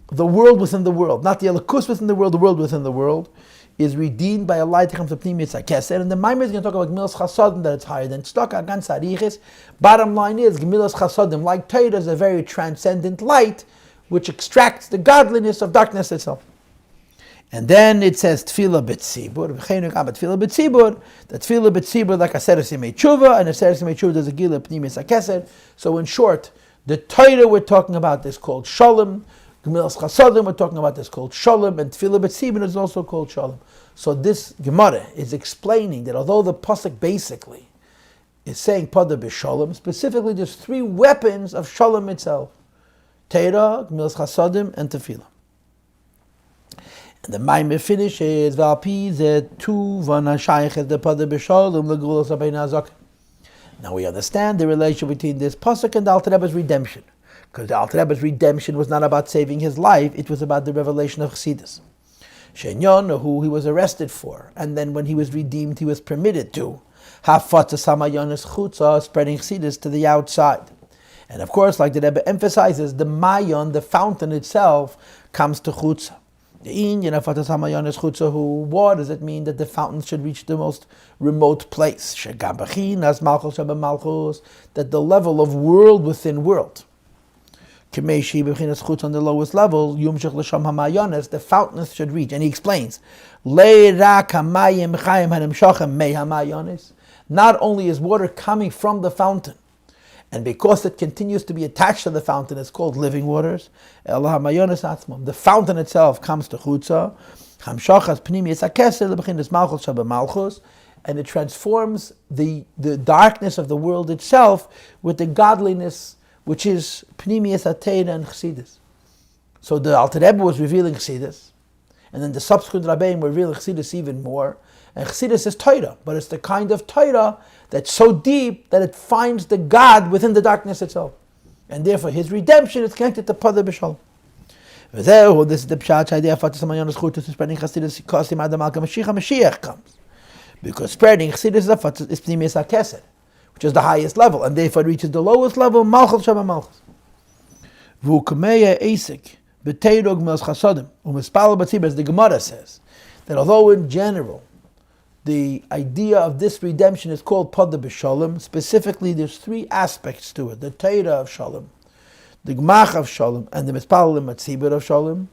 the world within the world, not the Elikus within the world within the world, is redeemed by a light that comes to Pnimiyas HaKesed. And the Maamar is going to talk about Gemilas Chasodim, that it's higher than Tzedakah, Gan Tzarichis. Bottom line is, Gemilas Chasodim, like Torah, is a very transcendent light which extracts the godliness of darkness itself. And then it says Tfilah B'tzibur, the Tfilah B'tzibur, like I said, is Yemei Tshuva, and a Seres Yemei Tshuva does a Gila Pnimiyas HaKesed. So in short, the Torah we're talking about is called Shalom, Gemilas Chasodim we're talking about is called Shalom, and Tfilah B'tzibur is also called Shalom. So this Gemara is explaining that although the Pasuk basically is saying Podoh B'Shalom, specifically there's 3 weapons of Shalom itself: Teira, Gemilas Chasodim, and Tefillah. And the Maamar finishes Valpi the 2 Vanashayich the Podoh B'Shalom L'Gulas Rabbeinu Azak. Now we understand the relation between this Pasuk and the Alter Rebbe's redemption. Because the Alter Rebbe's redemption was not about saving his life, it was about the revelation of Chassidus. Shenyon, who he was arrested for, and then when he was redeemed, he was permitted to Hafatza Samayonis Chutza, spreading Chassidus to the outside. And of course, like the Rebbe emphasizes, the Mayon, the fountain itself, comes to Chutza. The Inyan Hafatza Samayonis Chutza, what does it mean that the fountain should reach the most remote place? Shegabachinas Malchus Sheba Malchus, that the level of world within world. On the lowest level, the fountains should reach. And he explains, not only is water coming from the fountain, and because it continues to be attached to the fountain, it's called living waters. The fountain itself comes to Chutza, and it transforms the darkness of the world itself with the godliness, which is Pnimiyas HaTeira and Chassidus. So the Alter Rebbe was revealing Chassidus, and then the subsequent Rabbeim were revealing Chassidus even more. And Chassidus is Torah, but it's the kind of Torah that's so deep that it finds the God within the darkness itself. And therefore his redemption is connected to Podoh B'Shalom. This is the Pshat idea of spreading Chassidus Kosim Adam Al Mashiach comes. Because spreading Chassidus is Pnimiyas HaKesed, which is the highest level, and therefore reaches the lowest level, Malchus Sheba Malchus. V'ukameya Esik, B'teirog Gemilas Chasodim, U'mispal B'tzibur, as the Gemara says, that although in general, the idea of this redemption is called Podoh B'Shalom, specifically there's 3 aspects to it: the Teira of Shalom, the Gemach of Shalom, and the Mispal B'tzibur of Shalom.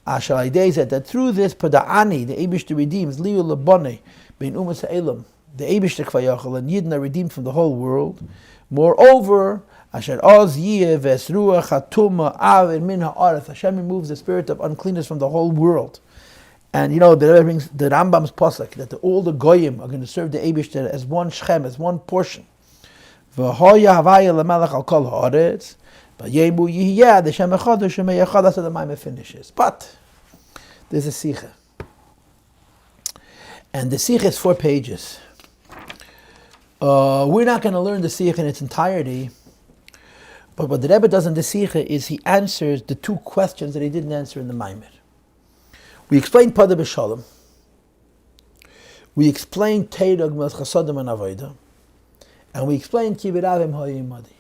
Asher Aidei said that through this Pada'ani, the Eibishter redeems Liu Lebonei Bein Umas Ha'elam, the Eibishter Kvayachal, and Yidden are redeemed from the whole world. Moreover, Asher Oz Yeh Vesruach Hatuma Av Min Ha'aretz, Hashem removes the spirit of uncleanness from the whole world. And the Rebbe brings the Rambam's pasuk that all the goyim are going to serve the Eibishter as one shchem, as one portion. V'hoya havaya lemelech al kol ha'aretz, v'yemu yihiyah the shem echad u'shemei echad. That's how the Maamar finishes. But there's a sikha, and the sikha is 4 pages. We're not going to learn the sikha in its entirety, but what the Rebbe does in the sikha is he answers the 2 questions that he didn't answer in the Maamar. We explained Podoh B'Shalom. We explained Teirah Gemilas Chasadim and Avodah. And we explained Ki B'Ravim Ha'imadi.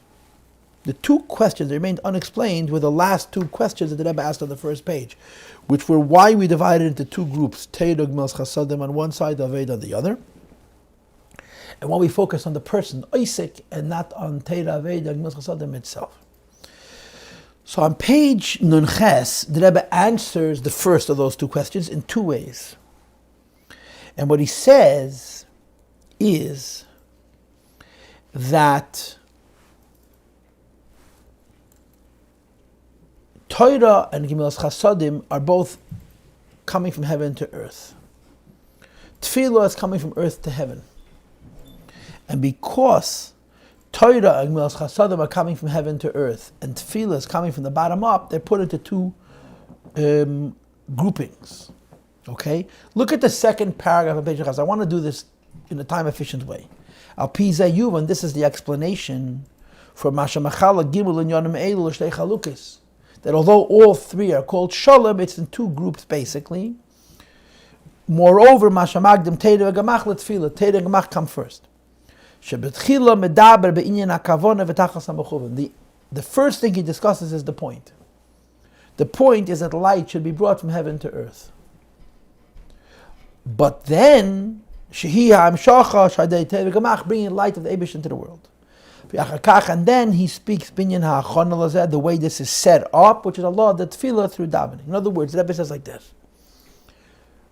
The two questions that remained unexplained were the last two questions that the Rebbe asked on the first page, which were why we divided into two groups, Teirah Gemilas Chasadim on one side, Avodah on the other. And why we focus on the person, Isaac, and not on Teirah, Avodah, Gemilas Chasadim itself. So on page Nun Ches, the Rebbe answers the first of those two questions in two ways. And what he says is that Torah and Gemilas Chasadim are both coming from heaven to earth. Tefillah is coming from earth to heaven. And because Torah and Gemilas Chasadim are coming from heaven to earth, and Tefillah is coming from the bottom up, they're put into two groupings. Okay? Look at the second paragraph of page Chaz. I want to do this in a time-efficient way. Al Pi Zeh Yuvan, this is the explanation for Masha Machala Gimel and Yonim Eilu L'Shtei Chalukis. That although all three are called Shalom, it's in two groups basically. Moreover, Masha Magdim Teirah Gamach L'Tefillah. Teirah Gamach come first. The first thing he discusses is the point. The point is that light should be brought from heaven to earth. But then, bringing light of the Eibush into the world. And then he speaks the way this is set up, which is Allah, the tefillah through davening. In other words, the Rebbe says like this.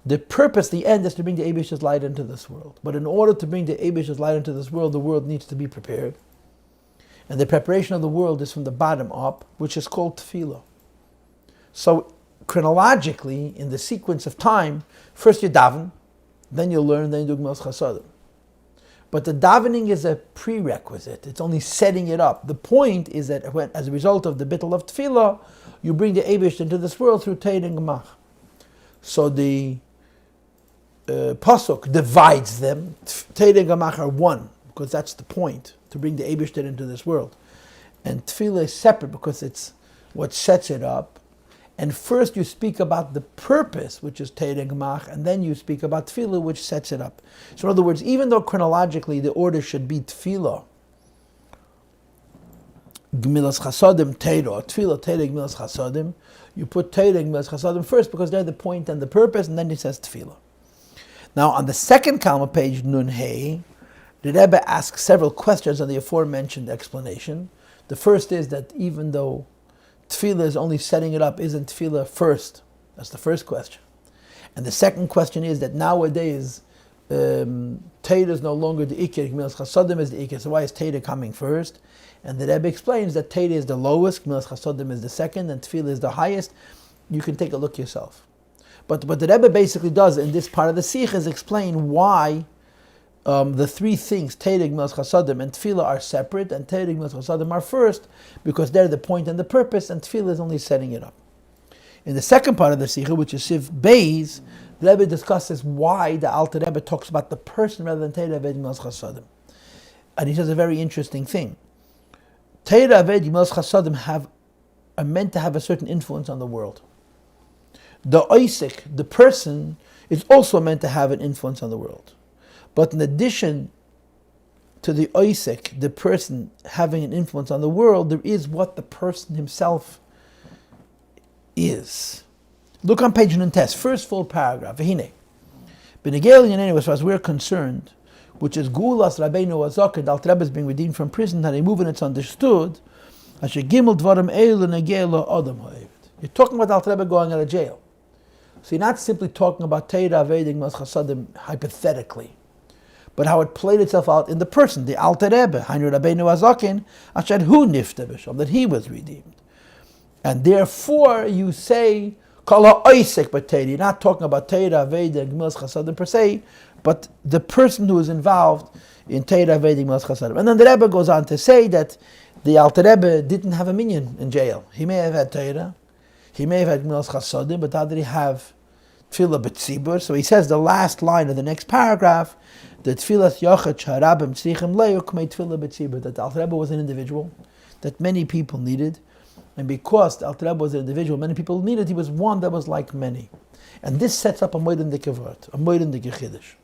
The purpose, the end, is to bring the Eibish's light into this world. But in order to bring the Eibish's light into this world, the world needs to be prepared. And the preparation of the world is from the bottom up, which is called tefillah. So chronologically, in the sequence of time, first you daven, then you learn, then you do Gemilas Chasadim. But the davening is a prerequisite. It's only setting it up. The point is that when, as a result of the bittul of tefillah, you bring the Eibush into this world through Teirah and Gemach. So the Pasuk divides them. Teirah and Gemach are one, because that's the point, to bring the Eibush into this world. And tefillah is separate because it's what sets it up. And first you speak about the purpose, which is Teirah and Gemach, and then you speak about tefillah, which sets it up. So in other words, even though chronologically the order should be tefillah, Gemilas Chasadim, Teirah, tefillah, Teirah, Gemilas Chasadim, you put Teirah and Gemilas Chasadim first because they're the point and the purpose, and then he says tefillah. Now on the second column page, Nun Hey, the Rebbe asks several questions on the aforementioned explanation. The first is that even though tefillah is only setting it up, isn't tefillah first? That's the first question. And the second question is that nowadays Teirah is no longer the Ikir, Gemilas Chasadim is the Ikir. So why is Teirah coming first? And the Rebbe explains that Teirah is the lowest, Gemilas Chasadim is the second, and tefillah is the highest. You can take a look yourself. But what the Rebbe basically does in this part of the Sikh is explain why the three things, Teirah, Gemilas Chasadim, and tefillah are separate, and Teirah, Gemilas Chasadim are first, because they're the point and the purpose, and tefillah is only setting it up. In the second part of the Sikha, which is Siv Beis, the Rebbe discusses why the Alter Rebbe talks about the person rather than Teirah, Avodah, Gemilas Chasadim. And he says a very interesting thing. Teirah, Avodah, Gemilas Chasadim are meant to have a certain influence on the world. The Isaac, the person, is also meant to have an influence on the world. But in addition to the Isaac, the person having an influence on the world, there is what the person himself is. Look on page Nuntes, first full paragraph. V'hine. B'negel Yanenu, as far as we're concerned, which is Gulas Rabbeinu Azak, and Alter Rebbe is being redeemed from prison, and removing it's understood. Asher Gimel Dvarim Eilu Negel Adam Ha'eved. You're talking about Alter Rebbe going out of jail. So you're not simply talking about Teirah, Avodah, Gemilas Chasadim hypothetically, but how it played itself out in the person, the Alter Rebbe, Hainu Rabbeinu Azakin, Asher Hu Nifta B'Shalom, that he was redeemed. And therefore you say, Kol ha'Isaac b'Teirah. You're not talking about Teirah, Avodah, Gemilas Chasadim per se, but the person who is involved in Teirah, Avodah, Gemilas Chasadim. And then the Rebbe goes on to say that the Alter Rebbe didn't have a minyan in jail. He may have had Teirah, he may have had Gemilas Chasadim, but how did he have Tefillah b'tzibur? So he says the last line of the next paragraph, that Tefillah Yachad Sharabim Tzichem Le'ukmei Tefillah b'tzibur, that the Alter Rebbe was an individual that many people needed, and because the Alter Rebbe was an individual many people needed, he was one that was like many. And this sets up a moedendike vort, a moedendike chiddush.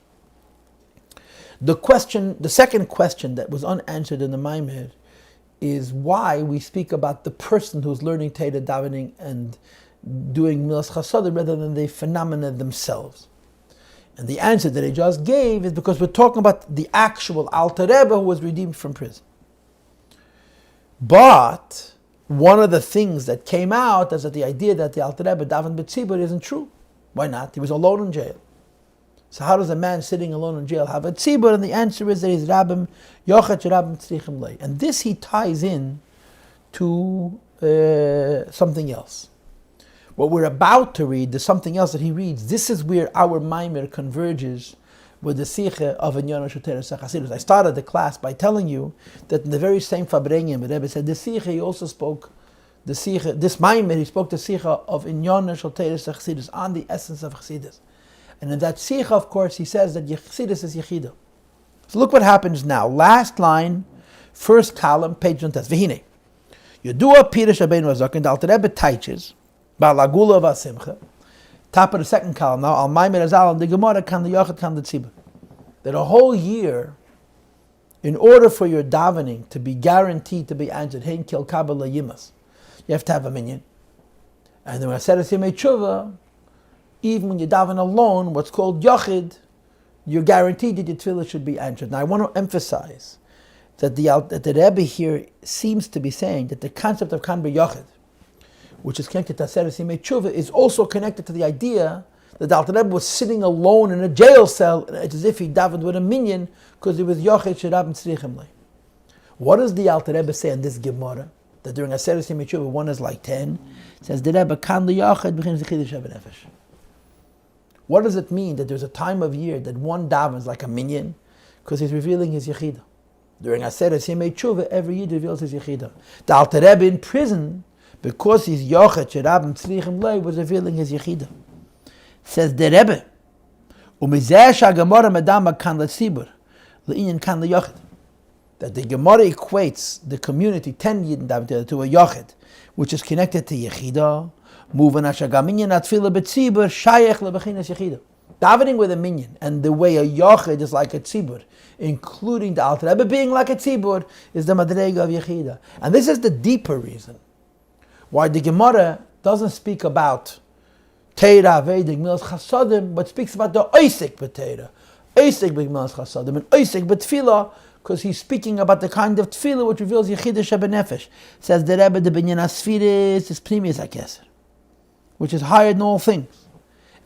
The second question that was unanswered in the Maamar is why we speak about the person who's learning Torah, davening, and doing milas chasadim rather than the phenomena themselves. And the answer that I just gave is because we're talking about the actual Alter Rebbe who was redeemed from prison. But one of the things that came out is that the idea that the Alter Rebbe davened b'tzibur isn't true. Why not? He was alone in jail. So how does a man sitting alone in jail have a tzibur? And the answer is that he's rabbim yochet rabbim tzrichim lei. And this he ties in to something else. What we're about to read, there's something else that he reads. This is where our Maamar converges with the Sicha of Inyan Shoteres HaChasidus. I started the class by telling you that in the very same Fabrengen, the Rebbe said the Sicha, he also spoke the Sicha, this Maamar, he spoke the Sicha of Inyan Shoteres HaChasidus, on the essence of Chassidus. And in that Sicha, of course, he says that Chassidus is Yechida. So look what happens now. Last line, first column, page 1. V'hine. Yodua Pirish Rabbeinu HaZaken, the Alter Rebbe teaches, Ba'lagula v'asimcha. Top of the second column now, Al Maamar Azal, the Gemara kan the Yochid kan the Tzibur. That a whole year, in order for your davening to be guaranteed to be answered, Hein Kil Kabbalah Yimas, you have to have a minyan. And then when I said it's Yemei Tshuva, even when you daven alone, what's called Yochid, you're guaranteed that your tefillah should be answered. Now I want to emphasize that the Rebbe here seems to be saying that the concept of Kan B'Yochid, which is connected to Aseret Yemei Tshuva, is also connected to the idea that the Alter Rebbe was sitting alone in a jail cell, it's as if he davened with a minyan, because he was Yochid Shirab and Tzrichim Lei. What does the Alter Rebbe say in this Gemara? That during Aseret Yemei Tshuva, one is like 10. It says, the Rebbe kan Yochid b'chin Zechidah Sheva Nefesh. What does it mean that there's a time of year that one davens like a minyan? Because he's revealing his Yechidah. During Aseret Yemei Tshuva, every year he reveals his Yechidah. The Alter Rebbe in prison, because he's Yochid Shirab and Tzrichim Lei, was revealing his Yechidah. Says the Rebbe, that the Gemara equates the community 10 Yidden davening to a Yochid, which is connected to Yechidah. Davening with a minyan, and the way a Yochid is like a tzibur, including the Alter Rebbe being like a tzibur, is the Madrega of Yechidah. And this is the deeper reason why the Gemara doesn't speak about Teira, Vedic, Milas Chasadim, but speaks about the Oisik b'Teira, Oisik b'Milas Chasadim, and Oisik b'Tfilah, because he's speaking about the kind of Tfilah which reveals Yechidah Shebenefesh. Says the Rebbe, the Binyan Asfiris is Pnimius HaKeser, which is higher than all things.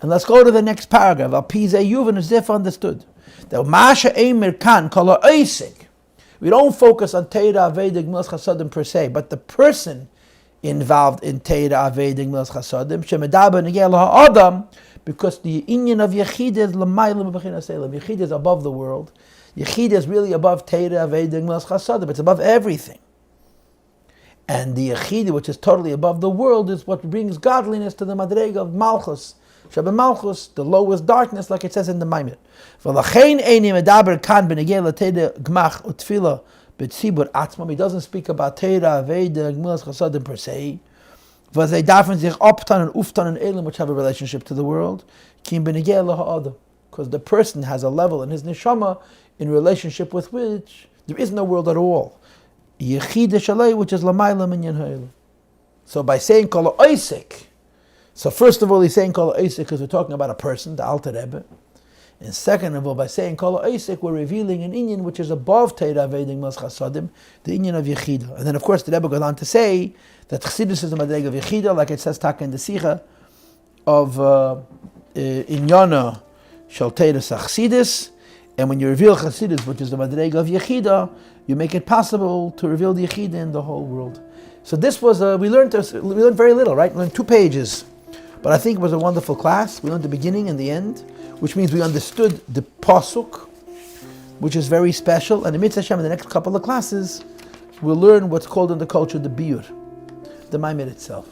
And let's go to the next paragraph. Al Pizeh Yuvan is therefore understood. The Masha Eimer Kan Kol Oisik. We don't focus on Teira, Vedic, Milas Chasadim per se, but the person involved in Teira, Vedic, Milas Chasadim, Shemedaber Negel HaAdam, because the inyan of Yechidah is L'mayla B'Bechinas Elam. Yechidah is above the world. Yechidah is really above Teira, Vedic, Milas Chasadim. It's above everything. And the Yechidah, which is totally above the world, is what brings godliness to the Madrega of Malchus. Shabbat Malchus, the lowest darkness, like it says in the Maamar. V'lachein eini medaber kan b'negel Teira Gmach Utfila b'tzibur atzmam. He doesn't speak about Teira, Vedic, Milas Chasadim per se. V'zei dafen sich optan and uftan and elim, which have a relationship to the world. Kim b'negel ha'adam. Because the person has a level in his neshama in relationship with which there is no world at all. Yechidah Shalei, which is Lamayla Minyan Ha'elim. So by saying Kol Oisik, so first of all he's saying Kol Oisik because we're talking about a person, the Alter Rebbe. And second of all, by saying Kol Oisik, we're revealing an inyan which is above Teira, Vedic, Milas Chasadim, the inyan of Yechidah. And then of course the Rebbe goes on to say that Chassidus is the Madrega of Yechidah, like it says Taka in the Sicha of Inyana Shal Teira Chassidus. And when you reveal Chassidus, which is the Madrega of Yechidah, you make it possible to reveal the Yechidah in the whole world. So this was, we learned very little, right? We learned 2 pages. But I think it was a wonderful class. We learned the beginning and the end, which means we understood the Pasuk, which is very special. And in Mitzvah Hashem, in the next couple of classes, we'll learn what's called in the culture the Biur, the Maamar itself.